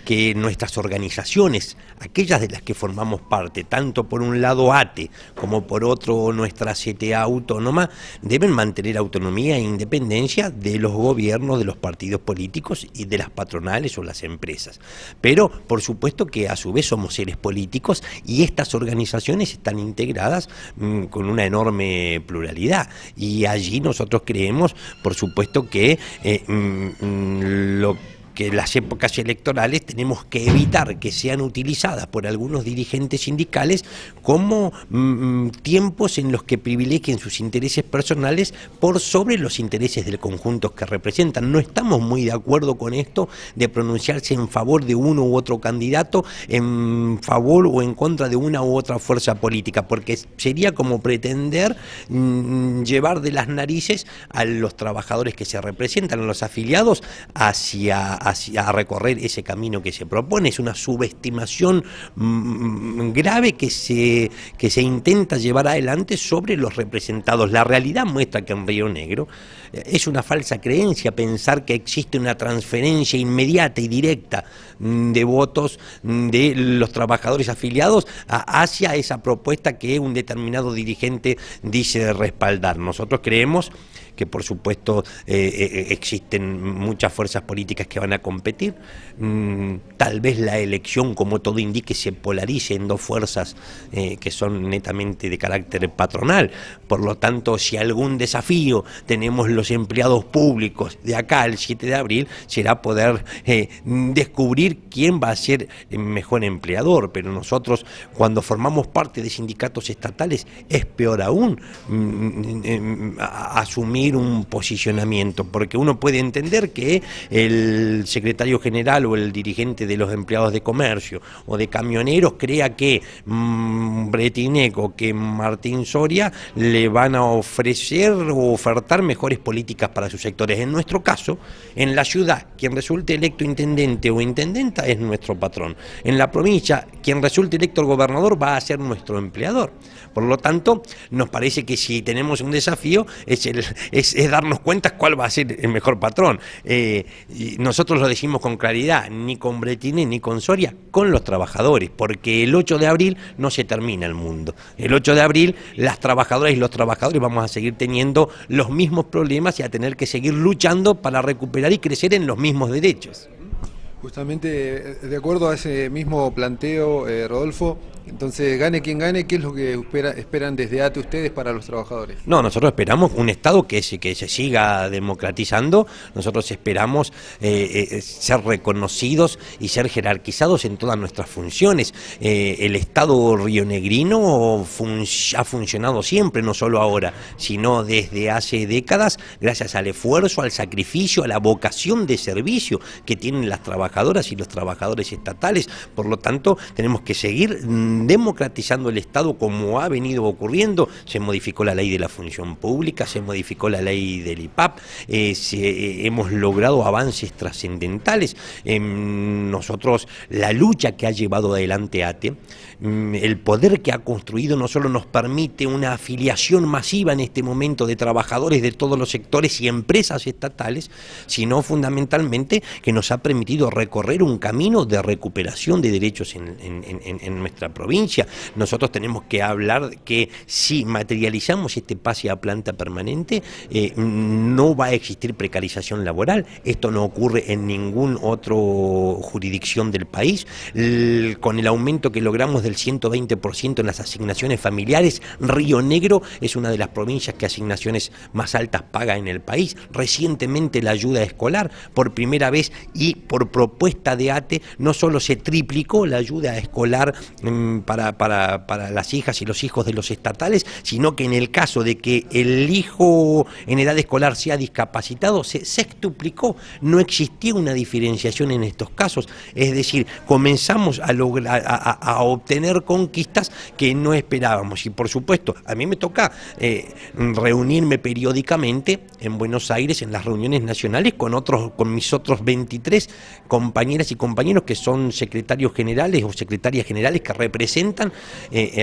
que nuestras organizaciones, aquellas de las que formamos parte, tanto por un lado ATE como por otro nuestra CTA autónoma, deben mantener autonomía e independencia de los gobiernos, de los partidos políticos y de las patronales o las empresas. Pero por supuesto que a su vez somos seres políticos y estas organizaciones están integradas con una enorme pluralidad y allí nosotros creemos, por supuesto, que las épocas electorales tenemos que evitar que sean utilizadas por algunos dirigentes sindicales como tiempos en los que privilegien sus intereses personales por sobre los intereses del conjunto que representan. No estamos muy de acuerdo con esto de pronunciarse en favor de uno u otro candidato, en favor o en contra de una u otra fuerza política, porque sería como pretender llevar de las narices a los trabajadores que se representan, a los afiliados, a recorrer ese camino que se propone. Es una subestimación grave que se intenta llevar adelante sobre los representados. La realidad muestra que en Río Negro es una falsa creencia pensar que existe una transferencia inmediata y directa de votos de los trabajadores afiliados hacia esa propuesta que un determinado dirigente dice respaldar. Nosotros creemos que por supuesto existen muchas fuerzas políticas que van a competir. Tal vez la elección, como todo indique, se polarice en dos fuerzas que son netamente de carácter patronal. Por lo tanto, si algún desafío tenemos los empleados públicos de acá al 7 de abril, será poder descubrir quién va a ser el mejor empleador. Pero nosotros, cuando formamos parte de sindicatos estatales, es peor aún asumir un posicionamiento, porque uno puede entender que el secretario general o el dirigente de los empleados de comercio o de camioneros crea que Bretinek o que Martín Soria le van a ofrecer o ofertar mejores políticas para sus sectores. En nuestro caso, en la ciudad, quien resulte electo intendente o intendenta es nuestro patrón. En la provincia, quien resulte electo gobernador va a ser nuestro empleador. Por lo tanto, nos parece que si tenemos un desafío es darnos cuenta cuál va a ser el mejor patrón. Y nosotros lo decimos con claridad, ni con Bretinek ni con Soria, con los trabajadores, porque el 8 de abril no se termina el mundo. El 8 de abril las trabajadoras y los trabajadores vamos a seguir teniendo los mismos problemas y a tener que seguir luchando para recuperar y crecer en los mismos derechos. Justamente de acuerdo a ese mismo planteo, Rodolfo, entonces gane quien gane, ¿qué es lo que esperan desde ATE ustedes para los trabajadores? No, nosotros esperamos un Estado que se siga democratizando. Nosotros esperamos ser reconocidos y ser jerarquizados en todas nuestras funciones. El Estado rionegrino ha funcionado siempre, no solo ahora, sino desde hace décadas, gracias al esfuerzo, al sacrificio, a la vocación de servicio que tienen las trabajadoras trabajadoras y los trabajadores estatales. Por lo tanto, tenemos que seguir democratizando el Estado como ha venido ocurriendo. Se modificó la ley de la función pública, se modificó la ley del IPAP, hemos logrado avances trascendentales. Nosotros, la lucha que ha llevado adelante ATE, el poder que ha construido no solo nos permite una afiliación masiva en este momento de trabajadores de todos los sectores y empresas estatales, sino fundamentalmente que nos ha permitido recorrer un camino de recuperación de derechos en nuestra provincia. Nosotros tenemos que hablar que si materializamos este pase a planta permanente, no va a existir precarización laboral. Esto no ocurre en ningún otro jurisdicción del país. Con el aumento que logramos del 120% en las asignaciones familiares, Río Negro es una de las provincias que asignaciones más altas paga en el país. Recientemente la ayuda escolar, por primera vez y por propuesta de ATE, no solo se triplicó la ayuda escolar para las hijas y los hijos de los estatales, sino que en el caso de que el hijo en edad escolar sea discapacitado, se sextuplicó. No existía una diferenciación en estos casos. Es decir, comenzamos a obtener conquistas que no esperábamos. Y por supuesto, a mí me toca reunirme periódicamente en Buenos Aires, en las reuniones nacionales, con mis otros 23 compañeras y compañeros que son secretarios generales o secretarias generales que representan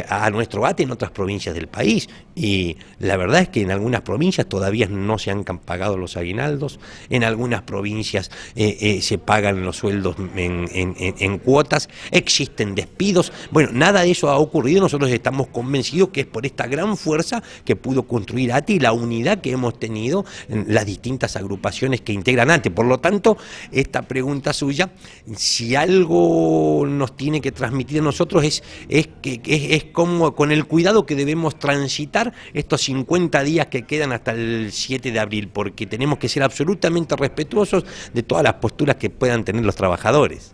a nuestro ATE en otras provincias del país. Y la verdad es que en algunas provincias todavía no se han pagado los aguinaldos, en algunas provincias se pagan los sueldos en cuotas, existen despidos. Bueno, nada de eso ha ocurrido. Nosotros estamos convencidos que es por esta gran fuerza que pudo construir ATE y la unidad que hemos tenido en las distintas agrupaciones que integran ATE. Por lo tanto, esta pregunta suya, si algo nos tiene que transmitir a nosotros es como con el cuidado que debemos transitar estos 50 días que quedan hasta el 7 de abril, porque tenemos que ser absolutamente respetuosos de todas las posturas que puedan tener los trabajadores.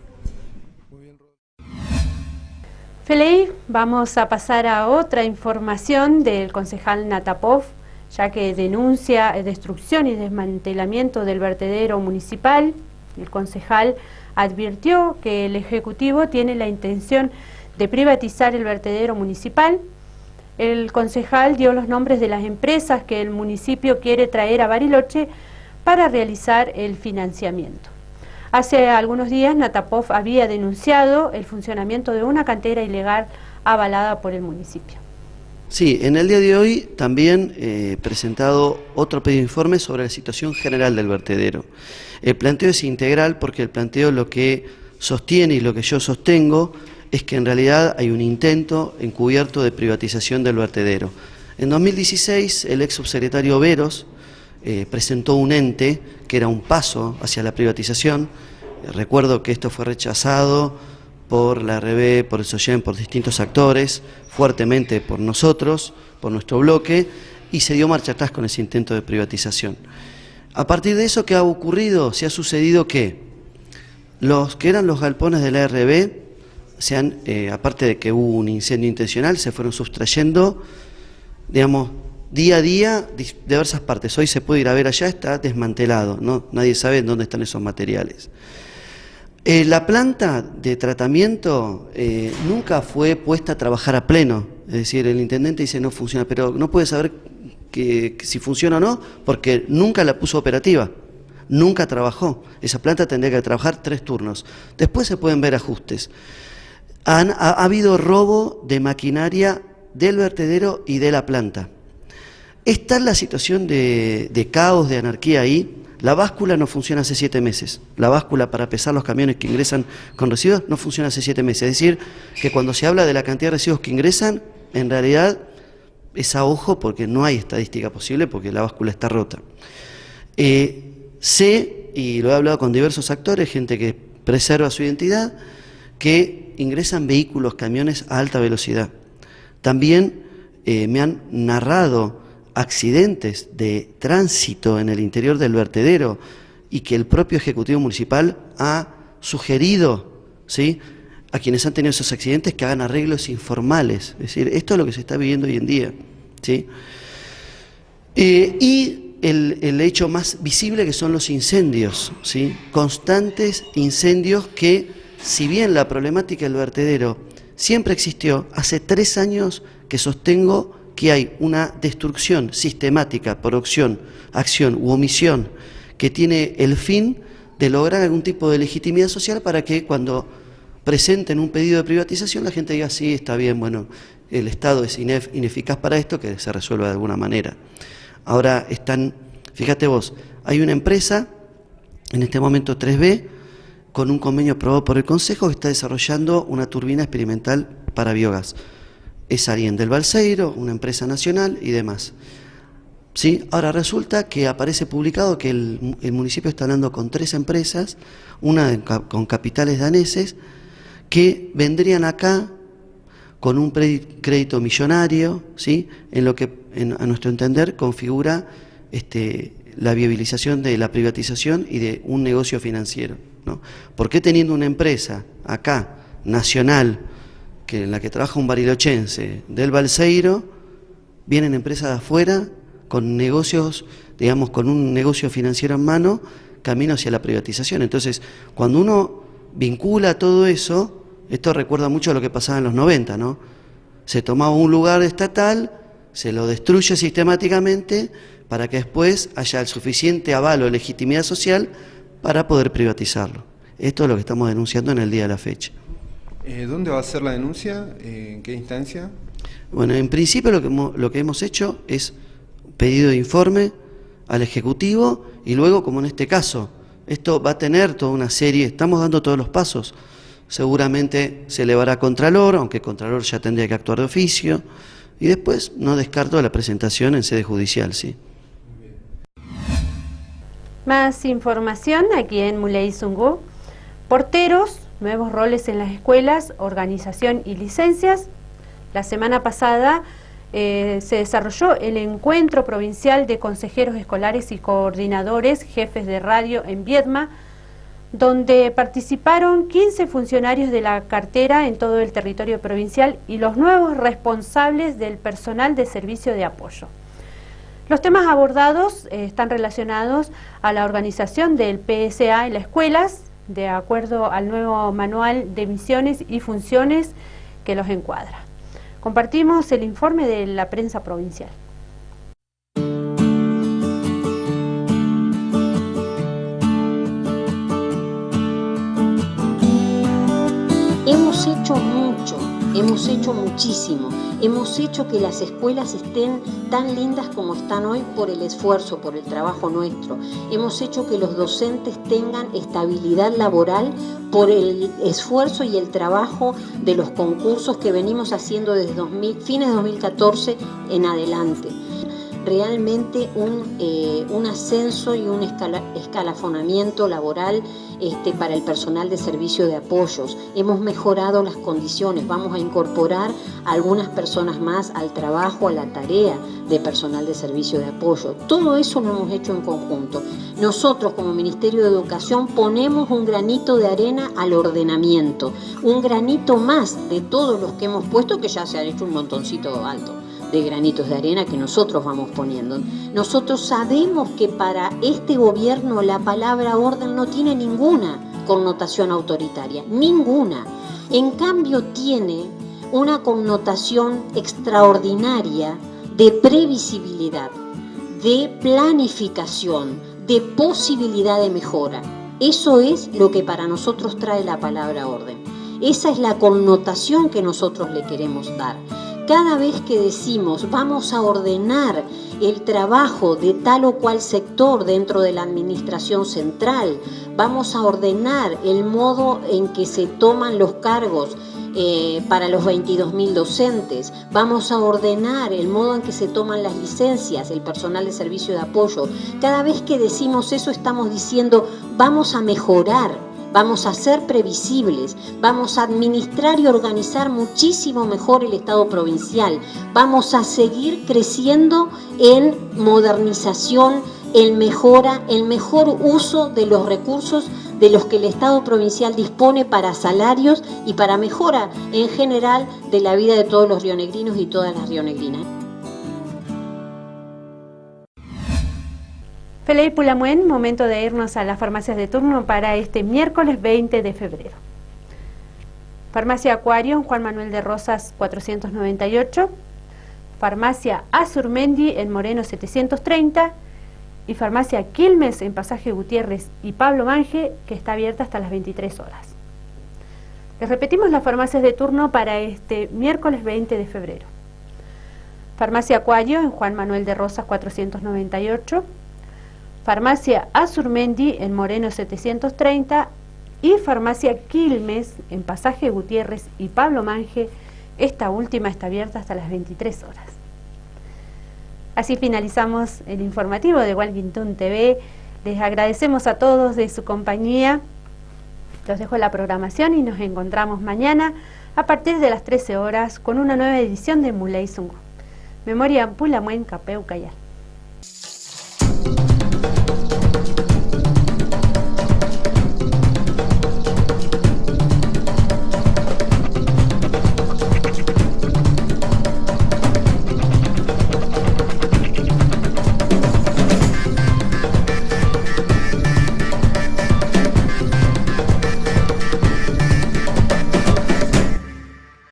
Feley, vamos a pasar a otra información del concejal Natapov, ya que denuncia destrucción y desmantelamiento del vertedero municipal. El concejal advirtió que el Ejecutivo tiene la intención de privatizar el vertedero municipal. El concejal dio los nombres de las empresas que el municipio quiere traer a Bariloche para realizar el financiamiento. Hace algunos días Natapov había denunciado el funcionamiento de una cantera ilegal avalada por el municipio. Sí, en el día de hoy también he presentado otro pedido de informe sobre la situación general del vertedero. El planteo es integral porque el planteo lo que sostiene y lo que yo sostengo es que en realidad hay un intento encubierto de privatización del vertedero. En 2016 el ex subsecretario Veros presentó un ente que era un paso hacia la privatización. Recuerdo que esto fue rechazado por la RB, por el SOYEM, por distintos actores, fuertemente por nosotros, por nuestro bloque, y se dio marcha atrás con ese intento de privatización. A partir de eso, ¿qué ha ocurrido? Se ha sucedido que los que eran los galpones de la RB, aparte de que hubo un incendio intencional, se fueron sustrayendo, digamos, día a día, de diversas partes. Hoy se puede ir a ver allá, está desmantelado, ¿no? Nadie sabe dónde están esos materiales. La planta de tratamiento nunca fue puesta a trabajar a pleno, es decir, el intendente dice no funciona, pero no puede saber si funciona o no, porque nunca la puso operativa, nunca trabajó. Esa planta tendría que trabajar 3 turnos. Después se pueden ver ajustes. Ha habido robo de maquinaria del vertedero y de la planta. Está la situación de caos, de anarquía ahí. La báscula no funciona hace 7 meses. La báscula para pesar los camiones que ingresan con residuos no funciona hace 7 meses. Es decir, que cuando se habla de la cantidad de residuos que ingresan, en realidad es a ojo porque no hay estadística posible porque la báscula está rota. Sé, y lo he hablado con diversos actores, gente que preserva su identidad, que ingresan vehículos, camiones a alta velocidad. También me han narrado accidentes de tránsito en el interior del vertedero y que el propio Ejecutivo Municipal ha sugerido, ¿sí?, a quienes han tenido esos accidentes que hagan arreglos informales. Es decir, esto es lo que se está viviendo hoy en día, ¿sí? Y el hecho más visible, que son los incendios, ¿sí? Constantes incendios que, si bien la problemática del vertedero siempre existió, hace 3 años que sostengo que hay una destrucción sistemática por acción u omisión que tiene el fin de lograr algún tipo de legitimidad social para que cuando presenten un pedido de privatización la gente diga, sí, está bien, bueno, el Estado es ineficaz para esto, que se resuelva de alguna manera. Ahora están, fíjate vos, hay una empresa, en este momento 3B, con un convenio aprobado por el Consejo, que está desarrollando una turbina experimental para biogás. Es Arien del Balseiro, una empresa nacional y demás. ¿Sí? Ahora resulta que aparece publicado que el municipio está hablando con 3 empresas, una con capitales daneses, que vendrían acá con un crédito millonario, ¿sí? En lo que, a nuestro entender, configura la viabilización de la privatización y de un negocio financiero, ¿no? ¿Por qué teniendo una empresa acá, nacional, en la que trabaja un barilochense del Balseiro, vienen empresas de afuera con negocios, digamos, con un negocio financiero en mano, camino hacia la privatización? Entonces, cuando uno vincula todo eso, esto recuerda mucho a lo que pasaba en los 90, ¿no? Se tomaba un lugar estatal, se lo destruye sistemáticamente para que después haya el suficiente aval o legitimidad social para poder privatizarlo. Esto es lo que estamos denunciando en el día de la fecha. ¿Dónde va a ser la denuncia? ¿En qué instancia? Bueno, en principio lo que hemos hecho es pedido de informe al Ejecutivo y luego, como en este caso, esto va a tener toda una serie, estamos dando todos los pasos. Seguramente se elevará a Contralor, aunque Contralor ya tendría que actuar de oficio, y después no descarto la presentación en sede judicial, sí. Más información aquí en Muley Zungu. Porteros, nuevos roles en las escuelas, organización y licencias. La semana pasada se desarrolló el encuentro provincial de consejeros escolares y coordinadores, jefes de radio en Viedma, donde participaron 15 funcionarios de la cartera en todo el territorio provincial y los nuevos responsables del personal de servicio de apoyo. Los temas abordados están relacionados a la organización del PSA en las escuelas, de acuerdo al nuevo manual de misiones y funciones que los encuadra. Compartimos el informe de la prensa provincial. Hemos hecho mucho, hemos hecho muchísimo, hemos hecho que las escuelas estén tan lindas como están hoy por el esfuerzo, por el trabajo nuestro. Hemos hecho que los docentes tengan estabilidad laboral por el esfuerzo y el trabajo de los concursos que venimos haciendo desde fines de 2014 en adelante. Realmente un ascenso y un escalafonamiento laboral para el personal de servicio de apoyos. Hemos mejorado las condiciones, vamos a incorporar a algunas personas más al trabajo, a la tarea de personal de servicio de apoyo. Todo eso lo hemos hecho en conjunto. Nosotros como Ministerio de Educación ponemos un granito de arena al ordenamiento, un granito más de todos los que hemos puesto, que ya se han hecho un montoncito alto de granitos de arena que nosotros vamos poniendo. Nosotros sabemos que para este gobierno la palabra orden no tiene ninguna connotación autoritaria, ninguna. En cambio tiene una connotación extraordinaria de previsibilidad, de planificación, de posibilidad de mejora. Eso es lo que para nosotros trae la palabra orden. Esa es la connotación que nosotros le queremos dar. Cada vez que decimos vamos a ordenar el trabajo de tal o cual sector dentro de la administración central, vamos a ordenar el modo en que se toman los cargos para los 22.000 docentes, vamos a ordenar el modo en que se toman las licencias, el personal de servicio de apoyo. Cada vez que decimos eso estamos diciendo vamos a mejorar. Vamos a ser previsibles, vamos a administrar y organizar muchísimo mejor el Estado provincial, vamos a seguir creciendo en modernización, en mejora, en mejor uso de los recursos de los que el Estado provincial dispone para salarios y para mejora en general de la vida de todos los rionegrinos y todas las rionegrinas. Peley Pulamuen, momento de irnos a las farmacias de turno para este miércoles 20 de febrero. Farmacia Acuario en Juan Manuel de Rosas 498, Farmacia Azurmendi en Moreno 730 y Farmacia Quilmes en Pasaje Gutiérrez y Pablo Mange, que está abierta hasta las 23 horas. Les repetimos las farmacias de turno para este miércoles 20 de febrero. Farmacia Acuario en Juan Manuel de Rosas 498, Farmacia Azurmendi en Moreno 730 y Farmacia Quilmes en Pasaje Gutiérrez y Pablo Mange. Esta última está abierta hasta las 23 horas. Así finalizamos el informativo de Walkington TV. Les agradecemos a todos de su compañía. Los dejo la programación y nos encontramos mañana a partir de las 13 horas con una nueva edición de Muley Sungu. Memoria Pulamuen Capeu Cayal.